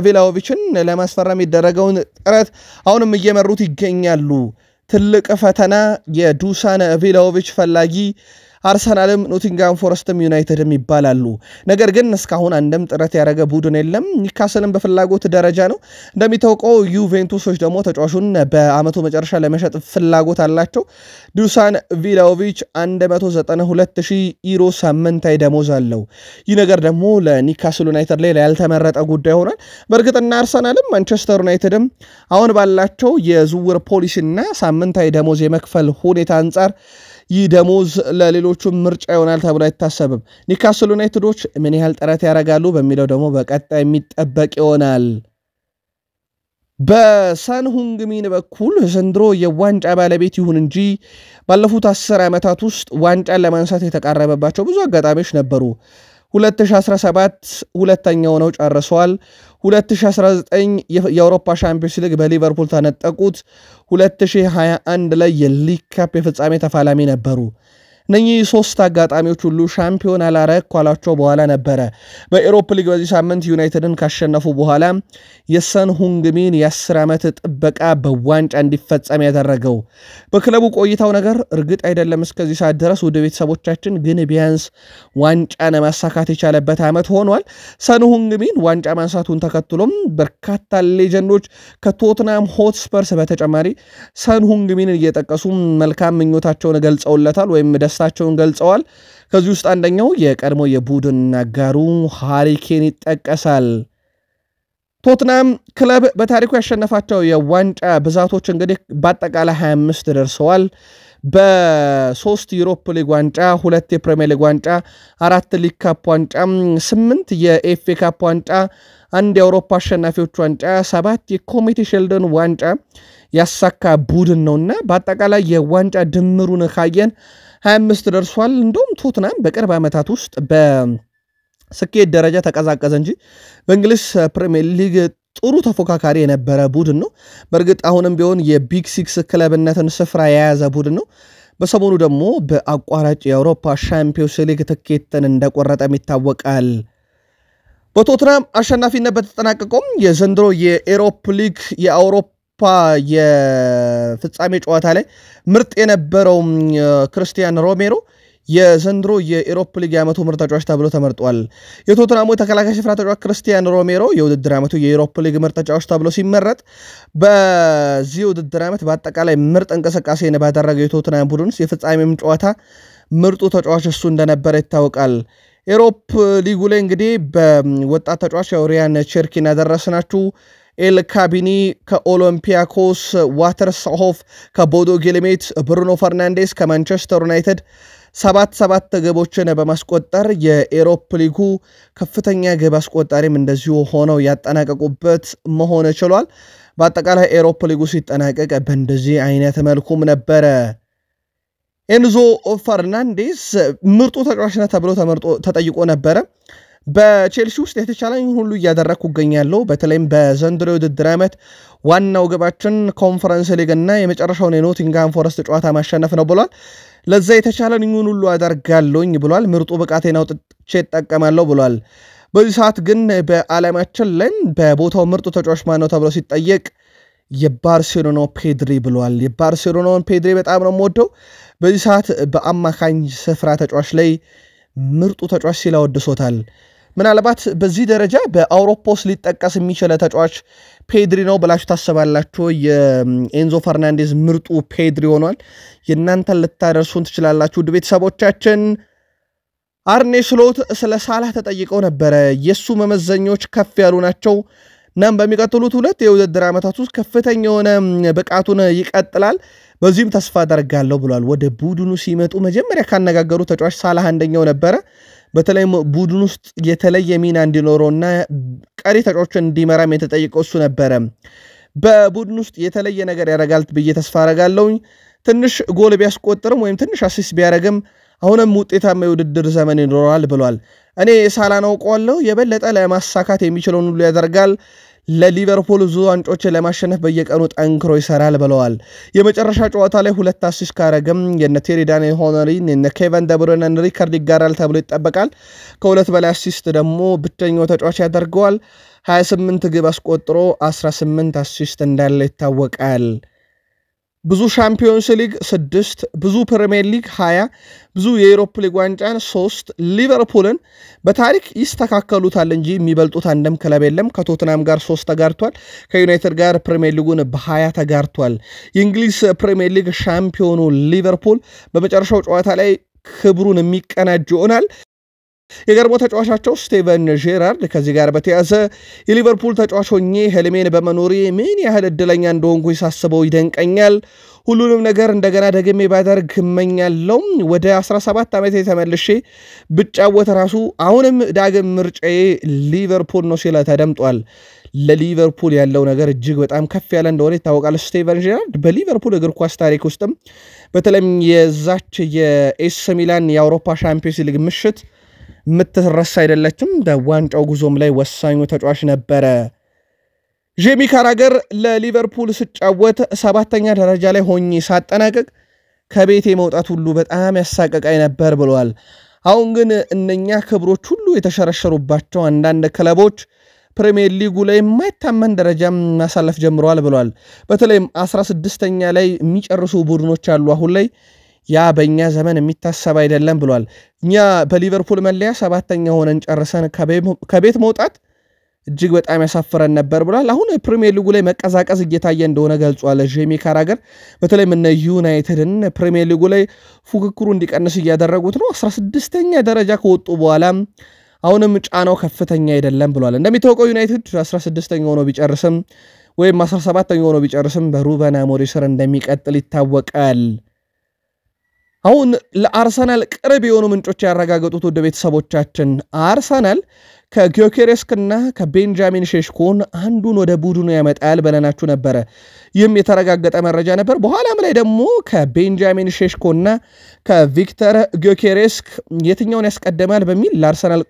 ቪላሆቪችን ለማስፈረም የሚደረገውን ጥረት አሁንም እየመሩት ይገኛሉ። ትልቅ ፈተና የዱሳን ቪላሆቪች ፈላጊ አርሰናልም ኖቲንጋም ፎረስትም ዩናይትድም ይባላሉ። ነገር ግን እስካሁን አንድም ጥረት ያደረገ ቡድን የለም። ኒካስልም በፍላጎት ደረጃ ነው። እንደሚታወቀው ዩቬንቱሶች ደግሞ ተጫዋቹን በአመቱ መጨረሻ ለመሸጥ ፍላጎት አላቸው። ዱሳን ቪላሆቪች 192,000 ዩሮ ሳምንታዊ ደሞዝ አለው። ይህ ነገር ደግሞ ለኒካስል ዩናይትድ ላይ ያልተመረጠ ጉዳይ ሆኗል። በእርግጥና አርሰናልም ማንቸስተር ዩናይትድም አሁን ባላቸው የዝውውር ፖሊሲና ሳምንታዊ ደሞዝ የመክፈል ሁኔታ አንጻር ይህ ደሞዝ ለሌሎቹ ምርጫ ይሆናል ተብሎ አይታሰብም። ኒካስል ዩናይትዶች ምን ያህል ጥረት ያደርጋሉ በሚለው ደግሞ በቀጣይ የሚጠበቅ ይሆናል። በሰን ሁንግሚን በኩል ዘንድሮ የዋንጫ ባለቤት ይሁን እንጂ ባለፉት 10 ዓመታት ውስጥ ዋንጫን ለማንሳት የተቃረበባቸው ብዙ አጋጣሚዎች ነበሩ። 2017 ሁለተኛ ሆነው ጨርሰዋል። 2019 የአውሮፓ ሻምፒዮንስ ሊግ በሊቨርፑል ተነጠቁት። 2021 ላይ የሊግ ካፕ የፍጻሜ ተፋላሚ ነበሩ። እነኚህ 3 አጋጣሚዎች ሁሉ ሻምፒዮን አላረኳላቸው በኋላ ነበረ በኤሮፓ ሊግ በዚህ ሳምንት ዩናይትድን ካሸነፉ በኋላ የሰን ሁንግሚን የ10 ዓመት ጥበቃ በዋንጫ እንዲፈጸም ያደረገው። በክለቡ ቆይታው ነገር እርግጥ አይደለም እስከዚህ ሰዓት ድረስ ወደ ቤተሰቦቻችን ግን ቢያንስ ዋንጫን ማሳካት የቻለበት ዓመት ሆኗል። ሰን ሁንግሚን ዋንጫ ማንሳቱን ተከትሎም በርካታ ሌጀንዶች ከቶትናም ሆትስፐርስ በተጨማሪ ሰን ሁንግሚንን እየጠቀሱ መልካም ምኞታቸውን ገልጸውለታል ወይም ደስታቸውን ገልጸዋል። ከዚህ ውስጥ አንደኛው የቀድሞ የቡድን አጋሩ ሃሪ ኬን ይጠቀሳል። ቶትናም ክለብ በታሪኩ ያሸነፋቸው የዋንጫ ብዛቶች እንግዲህ በአጠቃላይ 25 ደርሰዋል። በ3 ዩሮፓ ሊግ ዋንጫ፣ 2 የፕሪሚየር ሊግ ዋንጫ፣ 4 ሊግ ካፕ ዋንጫ፣ 8 የኤፍኤ ካፕ ዋንጫ፣ 1 የአውሮፓ አሸናፊዎች ዋንጫ፣ 7 የኮሚቴ ሺልድን ዋንጫ ያሳካ ቡድን ነውና በአጠቃላይ የዋንጫ ድምሩን ካየን 25 ደርሷል። እንደውም ቶትናም በቅርብ ዓመታት ውስጥ በስኬት ደረጃ ተቀዛቀዘ እንጂ በእንግሊዝ ፕሪሚየር ሊግ ጥሩ ተፎካካሪ የነበረ ቡድን ነው። በእርግጥ አሁንም ቢሆን የቢግ 6 ክለብነትን ስፍራ የያዘ ቡድን ነው። በሰሞኑ ደግሞ በአቋራጭ የአውሮፓ ሻምፒዮንስ ሊግ ትኬትን እንደቆረጠም ይታወቃል። በቶትናም አሸናፊነት በተጠናቀቀው የዘንድሮ የኤሮፓ ሊግ የአውሮፓ የፍጻሜ ጨዋታ ላይ ምርጥ የነበረው ክርስቲያን ሮሜሮ የዘንድሮ የኤሮፓ ሊግ የዓመቱ ምርጥ ተጫዋች ተብሎ ተመርጧል። የቶትናሙ ተከላካይ ስፍራ ተጫዋች ክርስቲያን ሮሜሮ የውድድር ዓመቱ የኤሮፓ ሊግ ምርጥ ተጫዋች ተብሎ ሲመረጥ በዚህ ውድድር ዓመት በአጠቃላይ ምርጥ እንቅስቃሴ ባደረገው የቶትናም ቡድን የፍጻሜም ጨዋታ ምርጡ ተጫዋች እሱ እንደነበረ ይታወቃል። ኤሮፓ ሊጉ ላይ እንግዲህ በወጣት ተጫዋች ሪያን ቸርኪን ያደረስናችሁ ኤል ካቢኒ ከኦሎምፒያኮስ፣ ዋተርስሆፍ ከቦዶ ጊሊሜት፣ ብሩኖ ፈርናንዴስ ከማንቸስተር ዩናይትድ 7 ግቦችን በማስቆጠር የኤሮፓ ሊጉ ከፍተኛ ግብ አስቆጣሪም እንደዚሁ ሆነው ያጠናቀቁበት መሆን ችሏል። በአጠቃላይ ኤሮፓ ሊጉ ሲጠናቀቅ በእንደዚህ አይነት መልኩም ነበረ። ኤንዞ ፈርናንዴዝ ምርጡ ተጫዋች ነው ተብሎ ተጠይቆ ነበር በቼልሲ ውስጥ የተቻለኝ ሁሉ እያደረኩ ገኛለሁ በተለይም በዘንድሮ ውድድር ዓመት ዋናው ግባችን ኮንፈረንስ ሊግ እና የመጨረሻውን የኖቲንግሃም ፎረስት ጨዋታ ማሸነፍ ነው ብሏል ለዛ የተቻለኝ ሁሉ አደርጋለሁኝ ብሏል ምርጡ ብቃቴን አውጥቼ እጠቀማለሁ ብሏል በዚህ ሰዓት ግን በዓለማችን ላይ በቦታው ምርጡ ተጫዋች ማን ነው ተብሎ ሲጠየቅ የባርሴሎናው ፔድሪ ብሏል የባርሴሎናውን ፔድሪ በጣም ነው የምወደው በዚህ ሰዓት በአማካኝ ስፍራ ተጫዋች ላይ ምርጡ ተጫዋች ሲል አወድሶታል ምናልባት በዚህ ደረጃ በአውሮፓ ውስጥ ሊጠቀስ የሚችል ተጫዋች ፔድሪ ነው ብላችሁ ታስባላችሁ የኤንዞ ፈርናንዴዝ ምርጡ ፔድሪ ሆኗል የናንተን ልታደርሱን ትችላላችሁ ውድ ቤተሰቦቻችን አርኔ ስሎት ስለ ሳላህ ተጠይቀው ነበር የሱ መመዘኞች ከፍ ያሉ ናቸው እናም በሚቀጥሉት ሁለት የውድድር ዓመታት ውስጥ ከፍተኛ የሆነ ብቃቱን ይቀጥላል በዚህም ተስፋ አደርጋለሁ ብሏል ወደ ቡድኑ ሲመጡ መጀመሪያ ካነጋገሩ ተጫዋች ሳላህ አንደኛው ነበር በተለይ ቡድኑ ውስጥ የተለየ ሚና እንዲኖረውና ቀሪ ተጫዋቾችን እንዲመራም የተጠየቀው እሱ ነበር በቡድኑ ውስጥ የተለየ ነገር ያደርጋል ብዬ ተስፋ አደርጋለሁ ትንሽ ጎል ቢያስቆጥርም ወይም ትንሽ አሲስት ቢያደርግም አሁንም ውጤታማ የውድድር ዘመን ይኖራል ብሏል እኔ ሳላህ ነው ቆለው የበለጠ ለማሳካት የሚችለውን ሁሉ ያደርጋል ለሊቨርፑል ብዙ ዋንጫዎችን ለማሸነፍ በየቀኑ ጠንክሮ ይሰራል ብለዋል የመጨረሻ ጨዋታ ላይ ሁለት አሲስት ካረገም የነ ቴሪ ዳንኤል ሆነሪን የነ ኬቨን ደብሩይነን ሪካርድ ይጋራል ተብሎ ይጠበቃል ከሁለት በላይ አሲስት ደግሞ ብቸኛው ተጫዋች ያደርገዋል 28 ግብ አስቆጥሮ 18 አሲስት እንዳለ ይታወቃል ብዙ ሻምፒዮንስ ሊግ 6 ብዙ ፕሪሚየር ሊግ 20 ብዙ የዩሮፕ ሊግ ዋንጫን 3 ሊቨርፑልን በታሪክ ይስተካከሉታል እንጂ የሚበልጡት አንድም ክለብ የለም ከቶተንሃም ጋር 3 ተጋርቷል ከዩናይትድ ጋር ፕሪሚየር ሊጉን በ20 ተጋርቷል የእንግሊዝ ፕሪሚየር ሊግ ሻምፒዮኑ ሊቨርፑል በመጨረሻው ጨዋታ ላይ ክብሩን የሚቀናጅ ይሆናል የገርሞ ተጫዋቻቸው ስቴቨን ጄራርድ ከዚህ ጋር በተያዘ የሊቨርፑል ተጫዋች ሆኜ ህልሜን በመኖሬ ምን ያህል እድለኛ እንደሆንኩ ሳስበው ይደንቀኛል ሁሉንም ነገር እንደገና ደግሜ ባደርግ እመኛለሁ ወደ 17 ዓመት ተመልሼ ብጫወት ራሱ አሁንም ዳግም ምርጫዬ ሊቨርፑል ነው ሲል ተደምጧል ለሊቨርፑል ያለው ነገር እጅግ በጣም ከፍ ያለ እንደሆነ ይታወቃል ስቴቨን ጄራርድ በሊቨርፑል እግር ኳስ ታሪክ ውስጥም በተለይም የዛች የኤስ ሚላን የአውሮፓ ሻምፒዮንስ ሊግ ምሽት ምትረሳ አይደለችም በዋንጫው ጉዞም ላይ ወሳኙ ተጫዋች ነበር ጄሚ ካራገር ለሊቨርፑል ሲጫወት 7ኛ ደረጃ ላይ ሆኜ ሳጠናቀቅ ከቤቴ መውጣት ሁሉ በጣም ያሳቀቀኝ ነበር ብለዋል አሁን ግን እነኛ ክብሮች ሁሉ የተሸረሸሩባቸው አንዳንድ ክለቦች ፕሪሚየር ሊጉ ላይ የማይታመን ደረጃ ማሳለፍ ጀምረዋል ብለዋል በተለይም 16ኛ ላይ የሚጨርሱ ቡድኖች አሉ አሁን ላይ ያ በእኛ ዘመን የሚታሰብ አይደለም ብሏል እኛ በሊቨርፑል መለያ 7ኛ ሆነን ጨርሰን ከቤት መውጣት እጅግ በጣም ያሳፍረን ነበር ብሏል አሁን ፕሪሚየር ሊጉ ላይ መቀዛቀዝ እየታየ እንደሆነ ገልጿል ጄሚ ካራገር በተለይም እነ ዩናይትድን ፕሪሚየር ሊጉ ላይ ፉክክሩ እንዲቀንስ እያደረጉት ነው 16ኛ ደረጃ ከወጡ በኋላ አሁንም ጫናው ከፍተኛ አይደለም ብሏል እንደሚታወቀው ዩናይትድ 16ኛ ሆኖ ቢጨርስም ወይም 17ኛ ሆኖ ቢጨርስም በሩበን አሞሪም ስር እንደሚቀጥል ይታወቃል አሁን ለአርሰናል ቅርብ የሆኑ ምንጮች ያረጋገጡት ወደ ቤተሰቦቻችን አርሰናል ከጊዮኬሬስክና ከቤንጃሚን ሼሽኮን አንዱን ወደ ቡድኑ ያመጣል በለናችሁ ነበር ይህም የተረጋገጠ መረጃ ነበር በኋላም ላይ ደግሞ ከቤንጃሚን ሼሽኮና ከቪክተር ጊዮኬሬስክ የትኛውን ያስቀደማል በሚል ለአርሰናል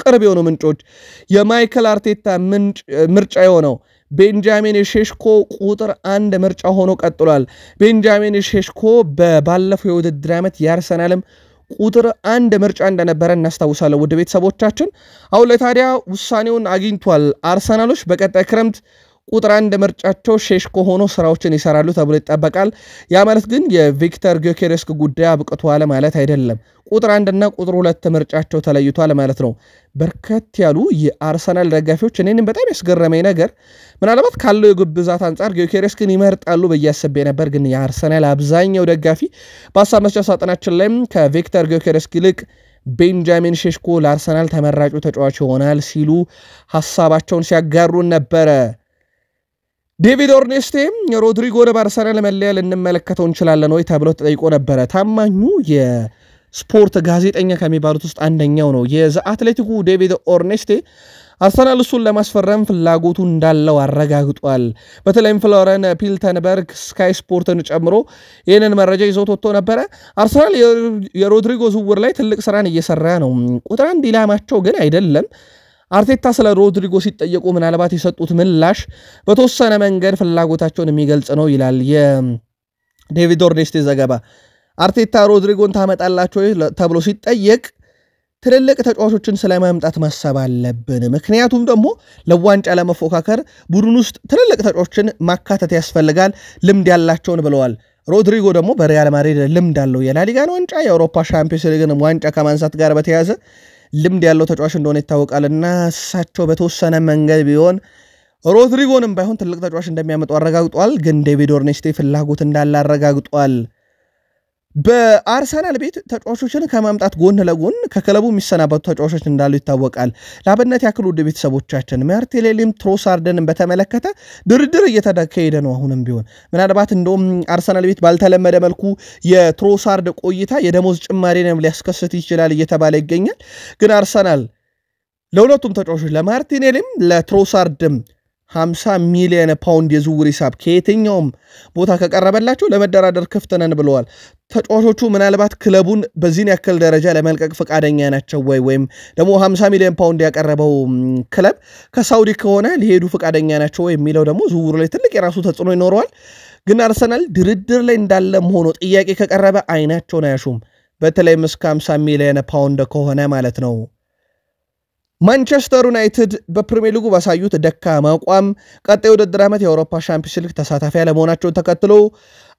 ቅርብ የሆኑ ምንጮች የማይክል አርቴታ ምርጫ የሆነው ቤንጃሚን ሼሽኮ ቁጥር 1 ምርጫ ሆኖ ቀጥሏል ቤንጃሚን ሼሽኮ በባለፈው የውድድር ዓመት የአርሰናልም ቁጥር 1 ምርጫ እንደነበረ እናስታውሳለን ወደ ቤተሰቦቻችን አሁን ለታዲያ ውሳኔውን አግኝቷል አርሰናሎች በቀጣይ ክረምት ቁጥር 1 ምርጫቸው ሼሽኮ ሆኖ ስራዎችን ይሰራሉ ተብሎ ይጠበቃል ያ ማለት ግን የቪክተር ጊዮኬሬስክ ጉዳይ አብቅቷል ማለት አይደለም ቁጥር 1 እና ቁጥር 2 ምርጫቸው ተለይቷል ማለት ነው በርከት ያሉ የአርሰናል ደጋፊዎች እኔንም በጣም ያስገረመኝ ነገር ምናልባት ካለው የግብ ብዛት አንፃር ጊዮኬሬስክን ይመርጣሉ በያሰበ ነበር ግን የአርሰናል አብዛኛው ደጋፊ በሐሳብ መስጫ ሳጥናችን ላይ ከቪክተር ጊዮኬሬስክ ይልቅ ቤንጃሚን ሼሽኮ ለአርሰናል ተመራጩ ተጫዋች ይሆናል ሲሉ ሐሳባቸውን ሲያጋሩን ነበር ዴቪድ ኦርኔስቴ ሮድሪጎን በአርሰናል መለያ ልንመለከተው እንችላለን ወይ ተብሎ ተጠይቆ ነበር ታማኙ የስፖርት ጋዜጠኛ ከሚባሉት ውስጥ አንደኛው ነው የዘ አትሌቲኩ ዴቪድ ኦርኔስቴ አርሰናል እሱን ለማስፈረም ፍላጎቱ እንዳለው አረጋግጧል። በተለይም ፍሎረን ፒልተንበርግ ስካይ ስፖርትን ጨምሮ ይህንን መረጃ ይዞት ወጥቶ ነበረ። አርሰናል የሮድሪጎ ዝውውር ላይ ትልቅ ስራን እየሰራ ነው። ቁጥር አንድ ኢላማቸው ግን አይደለም። አርቴታ ስለ ሮድሪጎ ሲጠየቁ ምናልባት የሰጡት ምላሽ በተወሰነ መንገድ ፍላጎታቸውን የሚገልጽ ነው ይላል የዴቪድ ኦርኔስቴ ዘገባ። አርቴታ ሮድሪጎን ታመጣላቸው ተብሎ ሲጠየቅ ትልልቅ ተጫዋቾችን ስለማምጣት ማሰብ አለብን፣ ምክንያቱም ደግሞ ለዋንጫ ለመፎካከር ቡድን ውስጥ ትልልቅ ተጫዋቾችን ማካተት ያስፈልጋል፣ ልምድ ያላቸውን ብለዋል። ሮድሪጎ ደግሞ በሪያል ማድሪድ ልምድ አለው። የላሊጋን ዋንጫ የአውሮፓ ሻምፒዮንስ ሊግን ዋንጫ ከማንሳት ጋር በተያያዘ ልምድ ያለው ተጫዋች እንደሆነ ይታወቃልና እሳቸው በተወሰነ መንገድ ቢሆን ሮድሪጎንም ባይሆን ትልቅ ተጫዋች እንደሚያመጡ አረጋግጧል። ግን ዴቪድ ኦርኔስቴ ፍላጎት እንዳለ አረጋግጧል። በአርሰናል ቤት ተጫዋቾችን ከማምጣት ጎን ለጎን ከክለቡ የሚሰናበቱ ተጫዋቾች እንዳሉ ይታወቃል። ለአብነት ያክል ውድ ቤተሰቦቻችን ማርቲኔሊም ትሮሳርድን በተመለከተ ድርድር እየተካሄደ ነው። አሁንም ቢሆን ምናልባት እንደውም አርሰናል ቤት ባልተለመደ መልኩ የትሮሳርድ ቆይታ የደሞዝ ጭማሪንም ሊያስከስት ይችላል እየተባለ ይገኛል። ግን አርሰናል ለሁለቱም ተጫዋቾች ለማርቲኔሊም ለትሮሳርድም 50 ሚሊዮን ፓውንድ የዝውውር ሂሳብ ከየትኛውም ቦታ ከቀረበላቸው ለመደራደር ክፍት ነን ብለዋል። ተጫዋቾቹ ምናልባት ክለቡን በዚህን ያክል ደረጃ ለመልቀቅ ፈቃደኛ ናቸው ወይም ደግሞ 50 ሚሊዮን ፓውንድ ያቀረበው ክለብ ከሳውዲ ከሆነ ሊሄዱ ፈቃደኛ ናቸው የሚለው ደግሞ ዝውውሩ ላይ ትልቅ የራሱ ተጽዕኖ ይኖረዋል። ግን አርሰናል ድርድር ላይ እንዳለም ሆኖ ጥያቄ ከቀረበ አይናቸውን አያሹም። በተለይም እስከ 50 ሚሊዮን ፓውንድ ከሆነ ማለት ነው። ማንቸስተር ዩናይትድ በፕሪሚየር ሊጉ ባሳዩት ደካማ አቋም ቀጣይ ውድድር ዓመት የአውሮፓ ሻምፒዮንስ ሊግ ተሳታፊ ያለመሆናቸውን ተከትሎ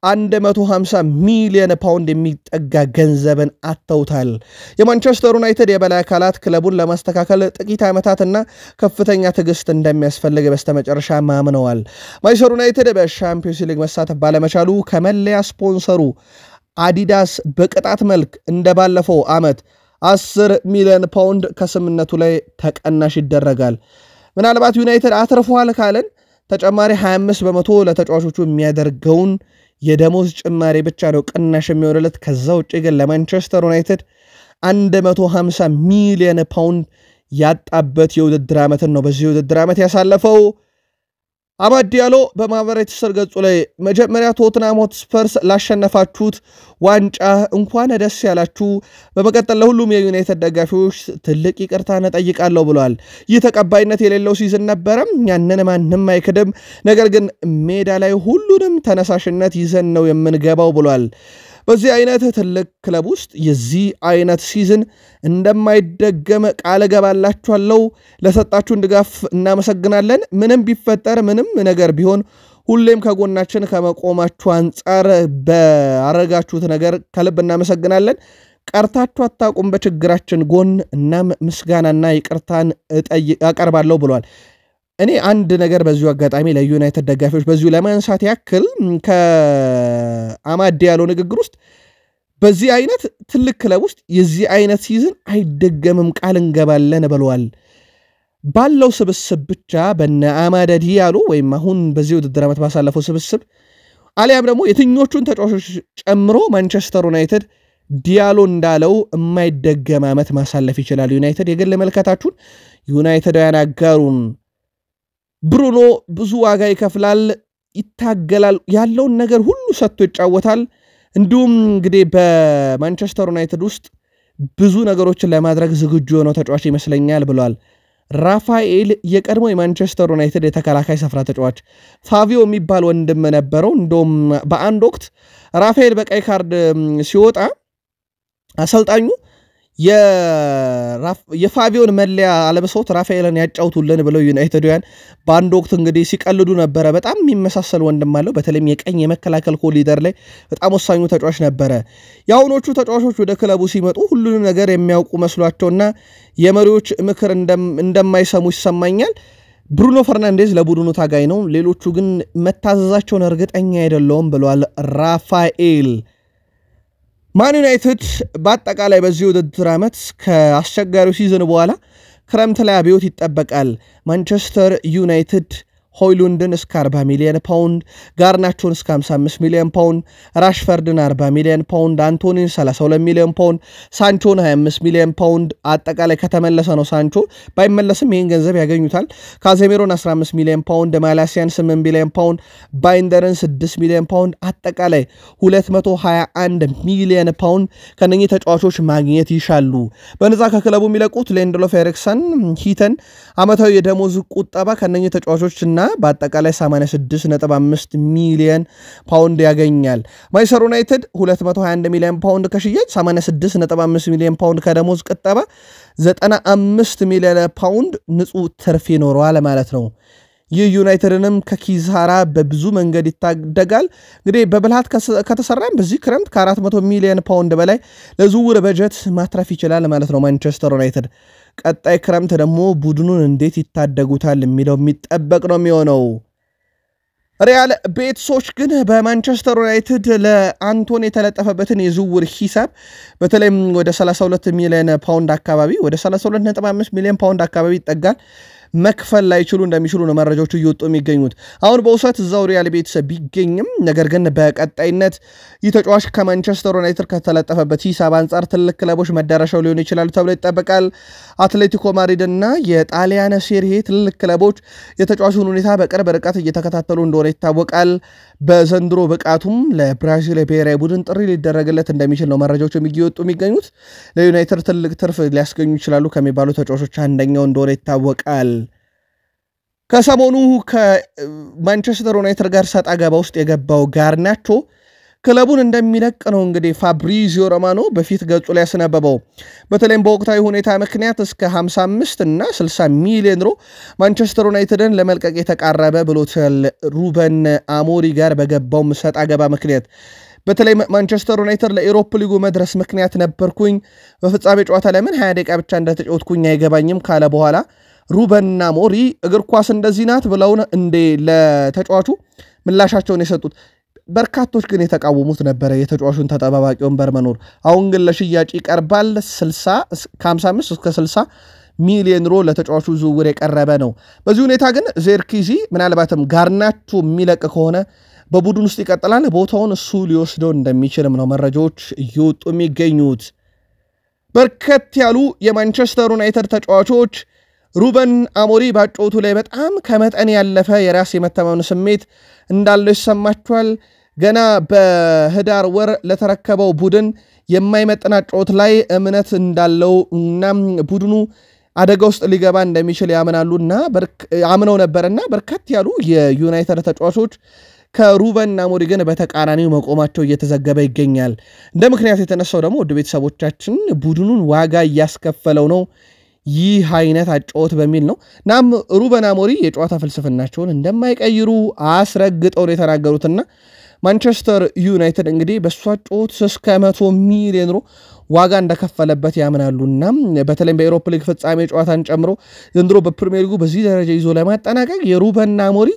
150 ሚሊዮን ፓውንድ የሚጠጋ ገንዘብን አጥተውታል። የማንቸስተር ዩናይትድ የበላይ አካላት ክለቡን ለማስተካከል ጥቂት ዓመታትና ከፍተኛ ትዕግስት እንደሚያስፈልግ በስተመጨረሻ ማምነዋል። ማንቸስተር ዩናይትድ በሻምፒዮንስ ሊግ መሳተፍ ባለመቻሉ ከመለያ ስፖንሰሩ አዲዳስ በቅጣት መልክ እንደባለፈው ዓመት 10 ሚሊዮን ፓውንድ ከስምነቱ ላይ ተቀናሽ ይደረጋል። ምናልባት ዩናይትድ አትርፏል ካለን ተጨማሪ 25% ለተጫዋቾቹ የሚያደርገውን የደሞዝ ጭማሪ ብቻ ነው ቅናሽ የሚሆንለት። ከዛ ውጪ ግን ለማንቸስተር ዩናይትድ 150 ሚሊዮን ፓውንድ ያጣበት የውድድር ዓመትን ነው በዚህ የውድድር ዓመት ያሳለፈው። አማድ ዲያሎ በማህበራዊ ትስስር ገጹ ላይ መጀመሪያ ቶትናም ሆትስፐርስ ላሸነፋችሁት ዋንጫ እንኳን ደስ ያላችሁ፣ በመቀጠል ለሁሉም የዩናይትድ ደጋፊዎች ትልቅ ይቅርታን እጠይቃለሁ ብለዋል። ይህ ተቀባይነት የሌለው ሲዝን ነበረ፣ ያንን ማንም አይክድም፣ ነገር ግን ሜዳ ላይ ሁሉንም ተነሳሽነት ይዘን ነው የምንገባው ብለዋል። በዚህ አይነት ትልቅ ክለብ ውስጥ የዚህ አይነት ሲዝን እንደማይደገም ቃል ገባላችኋለሁ። ለሰጣችሁን ድጋፍ እናመሰግናለን። ምንም ቢፈጠር ምንም ነገር ቢሆን ሁሌም ከጎናችን ከመቆማችሁ አንጻር ባረጋችሁት ነገር ከልብ እናመሰግናለን። ቀርታችሁ አታቁም በችግራችን ጎን። እናም ምስጋናና ይቅርታን አቀርባለሁ ብሏል። እኔ አንድ ነገር በዚሁ አጋጣሚ ለዩናይትድ ደጋፊዎች በዚሁ ለማንሳት ያክል ከአማድ ዲያሎ ንግግር ውስጥ በዚህ አይነት ትልቅ ክለብ ውስጥ የዚህ አይነት ሲዝን አይደገምም ቃል እንገባለን ብለዋል። ባለው ስብስብ ብቻ በነ አማድ ዲያሎ ወይም አሁን በዚህ ውድድር ዓመት ባሳለፈው ስብስብ አሊያም ደግሞ የትኞቹን ተጫዋቾች ጨምሮ ማንቸስተር ዩናይትድ ዲያሎ እንዳለው የማይደገም ዓመት ማሳለፍ ይችላል። ዩናይትድ የግል መልከታችሁን ዩናይትዳውያን አጋሩን። ብሩኖ ብዙ ዋጋ ይከፍላል፣ ይታገላል፣ ያለውን ነገር ሁሉ ሰጥቶ ይጫወታል። እንዲሁም እንግዲህ በማንቸስተር ዩናይትድ ውስጥ ብዙ ነገሮችን ለማድረግ ዝግጁ የሆነው ተጫዋች ይመስለኛል ብሏል። ራፋኤል የቀድሞ የማንቸስተር ዩናይትድ የተከላካይ ስፍራ ተጫዋች ፋቪዮ የሚባል ወንድም ነበረው። እንደውም በአንድ ወቅት ራፋኤል በቀይ ካርድ ሲወጣ አሰልጣኙ የፋቪዮን መለያ አለበሰውት ራፋኤልን ያጫውቱልን ብለው ዩናይትድያን በአንድ ወቅት እንግዲህ ሲቀልዱ ነበረ። በጣም የሚመሳሰል ወንድም አለው። በተለይም የቀኝ የመከላከል ኮሊደር ላይ በጣም ወሳኙ ተጫዋች ነበረ። የአሁኖቹ ተጫዋቾች ወደ ክለቡ ሲመጡ ሁሉንም ነገር የሚያውቁ መስሏቸውና የመሪዎች ምክር እንደማይሰሙ ይሰማኛል። ብሩኖ ፈርናንዴዝ ለቡድኑ ታጋይ ነው፣ ሌሎቹ ግን መታዘዛቸውን እርግጠኛ አይደለውም ብለዋል ራፋኤል። ማን ዩናይትድ በአጠቃላይ በዚህ ውድድር ዓመት ከአስቸጋሪው ሲዝን በኋላ ክረምት ላይ አብዮት ይጠበቃል። ማንቸስተር ዩናይትድ ሆይሉንድን እስከ 40 ሚሊዮን ፓውንድ፣ ጋርናቾን እስከ 55 ሚሊዮን ፓውንድ፣ ራሽፈርድን 40 ሚሊዮን ፓውንድ፣ አንቶኒን 32 ሚሊዮን ፓውንድ፣ ሳንቾን 25 ሚሊዮን ፓውንድ። አጠቃላይ ከተመለሰ ነው ሳንቾ ባይመለስም ይህን ገንዘብ ያገኙታል። ካዜሜሮን 15 ሚሊዮን ፓውንድ፣ ማላሲያን 8 ሚሊዮን ፓውንድ፣ ባይንደርን 6 ሚሊዮን ፓውንድ፣ አጠቃላይ 221 ሚሊዮን ፓውንድ ከነኚህ ተጫዋቾች ማግኘት ይሻሉ። በነዛ ከክለቡ የሚለቁት ሌንድሎፍ ኤሪክሰን ሂተን ዓመታዊ የደሞዝ ቁጠባ ከነኚህ ተጫዋቾች እና በአጠቃላይ 86.5 ሚሊዮን ፓውንድ ያገኛል። ማንቸስተር ዩናይትድ 221 ሚሊዮን ፓውንድ ከሽያጭ 86.5 ሚሊዮን ፓውንድ ከደሞዝ ቁጠባ 95 ሚሊዮን ፓውንድ ንጹህ ትርፍ ይኖረዋል ማለት ነው። ይህ ዩናይትድንም ከኪሳራ በብዙ መንገድ ይታደጋል። እንግዲህ በብልሃት ከተሰራም በዚህ ክረምት ከ400 ሚሊዮን ፓውንድ በላይ ለዝውውር በጀት ማትረፍ ይችላል ማለት ነው ማንቸስተር ዩናይትድ። ቀጣይ ክረምት ደግሞ ቡድኑን እንዴት ይታደጉታል የሚለው የሚጠበቅ ነው የሚሆነው። ሪያል ቤቲሶች ግን በማንቸስተር ዩናይትድ ለአንቶኒ የተለጠፈበትን የዝውውር ሂሳብ በተለይም ወደ 32 ሚሊዮን ፓውንድ አካባቢ ወደ 32.5 ሚሊዮን ፓውንድ አካባቢ ይጠጋል መክፈል ላይችሉ እንደሚችሉ ነው መረጃዎቹ እየወጡ የሚገኙት። አሁን በውሰት እዛው ሪያል ቤቲስ ቢገኝም ነገር ግን በቀጣይነት ይህ ተጫዋች ከማንቸስተር ዩናይትድ ከተለጠፈበት ሂሳብ አንጻር ትልቅ ክለቦች መዳረሻው ሊሆን ይችላል ተብሎ ይጠበቃል። አትሌቲኮ ማድሪድ እና የጣሊያን ሴሪ ኤ ትልቅ ክለቦች የተጫዋቹን ሁኔታ በቅርብ ርቀት እየተከታተሉ እንደሆነ ይታወቃል። በዘንድሮ ብቃቱም ለብራዚል ብሔራዊ ቡድን ጥሪ ሊደረግለት እንደሚችል ነው መረጃዎቹ እየወጡ የሚገኙት። ለዩናይትድ ትልቅ ትርፍ ሊያስገኙ ይችላሉ ከሚባሉ ተጫዋቾች አንደኛው እንደሆነ ይታወቃል። ከሰሞኑ ከማንቸስተር ዩናይትድ ጋር ሰጣ ገባ ውስጥ የገባው ጋርናቾ ክለቡን እንደሚለቅ ነው እንግዲህ ፋብሪዚዮ ሮማኖ በፊት ገጹ ላይ ያስነበበው። በተለይም በወቅታዊ ሁኔታ ምክንያት እስከ 55 እና 60 ሚሊዮን ዩሮ ማንቸስተር ዩናይትድን ለመልቀቅ የተቃረበ ብሎታል። ሩበን አሞሪ ጋር በገባው ሰጣ ገባ ምክንያት በተለይ ማንቸስተር ዩናይትድ ለኢሮፕ ሊጉ መድረስ ምክንያት ነበርኩኝ፣ በፍጻሜ ጨዋታ ለምን 20 ደቂቃ ብቻ እንደተጫወትኩኝ አይገባኝም ካለ በኋላ ሩበን አሞሪ እግር ኳስ እንደዚህ ናት ብለውን እንደ ለተጫዋቹ ምላሻቸውን የሰጡት። በርካቶች ግን የተቃወሙት ነበረ የተጫዋቹን ተጠባባቂ ወንበር መኖር። አሁን ግን ለሽያጭ ይቀርባል። 55 እስከ 60 ሚሊዮን ዩሮ ለተጫዋቹ ዝውውር የቀረበ ነው። በዚህ ሁኔታ ግን ዜርኪዚ ምናልባትም ጋርናቾ የሚለቅ ከሆነ በቡድን ውስጥ ይቀጥላል፣ ቦታውን እሱ ሊወስደው እንደሚችልም ነው መረጃዎች እየወጡ የሚገኙት። በርከት ያሉ የማንቸስተር ዩናይትድ ተጫዋቾች ሩበን አሞሪ ባጫወቱ ላይ በጣም ከመጠን ያለፈ የራስ የመተማመን ስሜት እንዳለው ይሰማቸዋል። ገና በህዳር ወር ለተረከበው ቡድን የማይመጥና ጨዋታ ላይ እምነት እንዳለው እና ቡድኑ አደጋ ውስጥ ሊገባ እንደሚችል ያምናሉና አምነው ነበርና በርከት ያሉ የዩናይትድ ተጫዋቾች ከሩበን አሞሪ ግን በተቃራኒው መቆማቸው እየተዘገበ ይገኛል። እንደ ምክንያት የተነሳው ደግሞ ወደ ቤተሰቦቻችን ቡድኑን ዋጋ እያስከፈለው ነው ይህ አይነት አጫወት በሚል ነው። ናም ሩበን አሞሪ የጨዋታ ፍልስፍናቸውን እንደማይቀይሩ አስረግጠው የተናገሩትና ማንቸስተር ዩናይትድ እንግዲህ በሷ አጫወት እስከ 100 ሚሊዮን ዩሮ ዋጋ እንደከፈለበት ያምናሉና በተለይም በኤሮፓ ሊግ ፍጻሜ ጨዋታን ጨምሮ ዘንድሮ በፕሪሚየር ሊጉ በዚህ ደረጃ ይዞ ለማጠናቀቅ የሩበን አሞሪ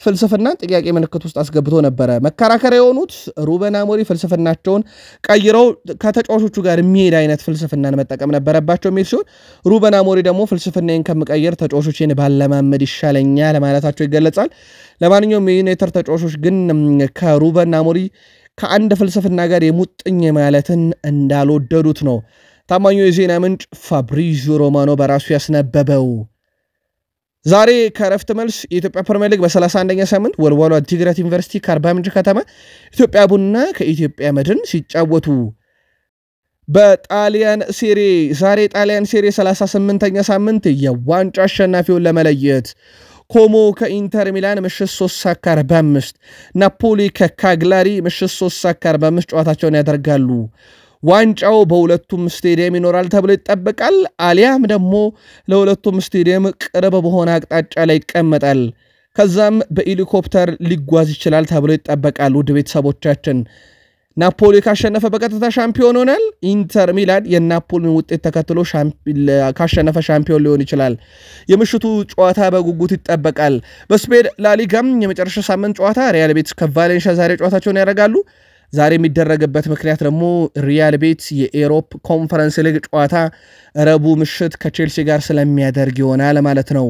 ፍልስፍና ጥያቄ ምልክት ውስጥ አስገብቶ ነበረ። መከራከሪያ የሆኑት ሩበን አሞሪ ፍልስፍናቸውን ቀይረው ከተጫዋቾቹ ጋር የሚሄድ አይነት ፍልስፍናን መጠቀም ነበረባቸው የሚል ሲሆን ሩበን አሞሪ ደግሞ ፍልስፍናን ከመቀየር ተጫዋቾችን ባለማመድ ይሻለኛል ማለታቸው ይገለጻል። ለማንኛውም የዩናይትድ ተጫዋቾች ግን ከሩበን አሞሪ ከአንድ ፍልስፍና ጋር የሙጥኝ ማለትን እንዳልወደዱት ነው ታማኙ የዜና ምንጭ ፋብሪዚዮ ሮማኖ በራሱ ያስነበበው። ዛሬ ከረፍት መልስ የኢትዮጵያ ፕሪሚየር ሊግ በ31ኛ ሳምንት ወልዋሎ ዓዲግራት ዩኒቨርሲቲ ከአርባ ምንጭ ከተማ ኢትዮጵያ ቡና ከኢትዮጵያ መድን ሲጫወቱ በጣሊያን ሴሪ ዛሬ ጣሊያን ሴሪ 38ኛ ሳምንት የዋንጫ አሸናፊውን ለመለየት ኮሞ ከኢንተር ሚላን ምሽት 3:45 ናፖሊ ከካግላሪ ምሽት 3:45 ጨዋታቸውን ያደርጋሉ። ዋንጫው በሁለቱም ስቴዲየም ይኖራል ተብሎ ይጠበቃል። አሊያም ደግሞ ለሁለቱም ስቴዲየም ቅርብ በሆነ አቅጣጫ ላይ ይቀመጣል። ከዛም በሄሊኮፕተር ሊጓዝ ይችላል ተብሎ ይጠበቃል። ውድ ቤተሰቦቻችን ናፖሊ ካሸነፈ በቀጥታ ሻምፒዮን ሆናል። ኢንተር ሚላን የናፖሊን ውጤት ተከትሎ ካሸነፈ ሻምፒዮን ሊሆን ይችላል። የምሽቱ ጨዋታ በጉጉት ይጠበቃል። በስፔን ላሊጋም የመጨረሻ ሳምንት ጨዋታ ሪያል ቤቲስ ከቫሌንሺያ ዛሬ ጨዋታቸውን ያደርጋሉ። ዛሬ የሚደረግበት ምክንያት ደግሞ ሪያል ቤቲስ የኤሮፕ ኮንፈረንስ ሊግ ጨዋታ ረቡዕ ምሽት ከቼልሲ ጋር ስለሚያደርግ ይሆናል ማለት ነው።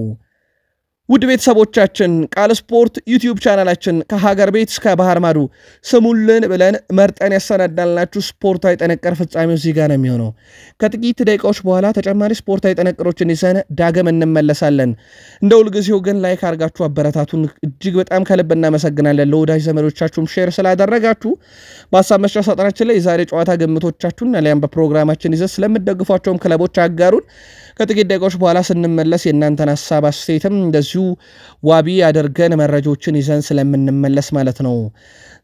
ውድ ቤተሰቦቻችን ቃል ስፖርት ዩቲዩብ ቻናላችን ከሀገር ቤት እስከ ባህር ማዶ ስሙልን ብለን መርጠን ያሰናዳልናችሁ ስፖርታዊ ጥንቅር ፍጻሜው እዚህ ጋር ነው የሚሆነው። ከጥቂት ደቂቃዎች በኋላ ተጨማሪ ስፖርታዊ ጥንቅሮችን ይዘን ዳግም እንመለሳለን። እንደ ሁልጊዜው ግን ላይክ አድርጋችሁ አበረታቱን። እጅግ በጣም ከልብ እናመሰግናለን። ለወዳጅ ዘመዶቻችሁም ሼር ስላደረጋችሁ በሐሳብ መስጫ ሳጥናችን ላይ የዛሬ ጨዋታ ግምቶቻችሁን አሊያም በፕሮግራማችን ይዘን ስለምትደግፏቸውም ክለቦች አጋሩን። ከጥቂት ደቂቃዎች በኋላ ስንመለስ የእናንተን ሐሳብ አስተያየትም እንደዚሁ ዋቢ አድርገን መረጃዎችን ይዘን ስለምንመለስ ማለት ነው።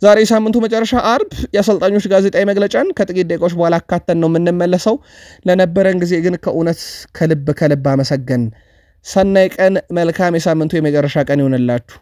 ዛሬ ሳምንቱ መጨረሻ አርብ የአሰልጣኞች ጋዜጣዊ መግለጫን ከጥቂት ደቂቃዎች በኋላ አካተን ነው የምንመለሰው። ለነበረን ጊዜ ግን ከእውነት ከልብ አመሰገን። ሰናይ ቀን፣ መልካም የሳምንቱ የመጨረሻ ቀን ይሆንላችሁ።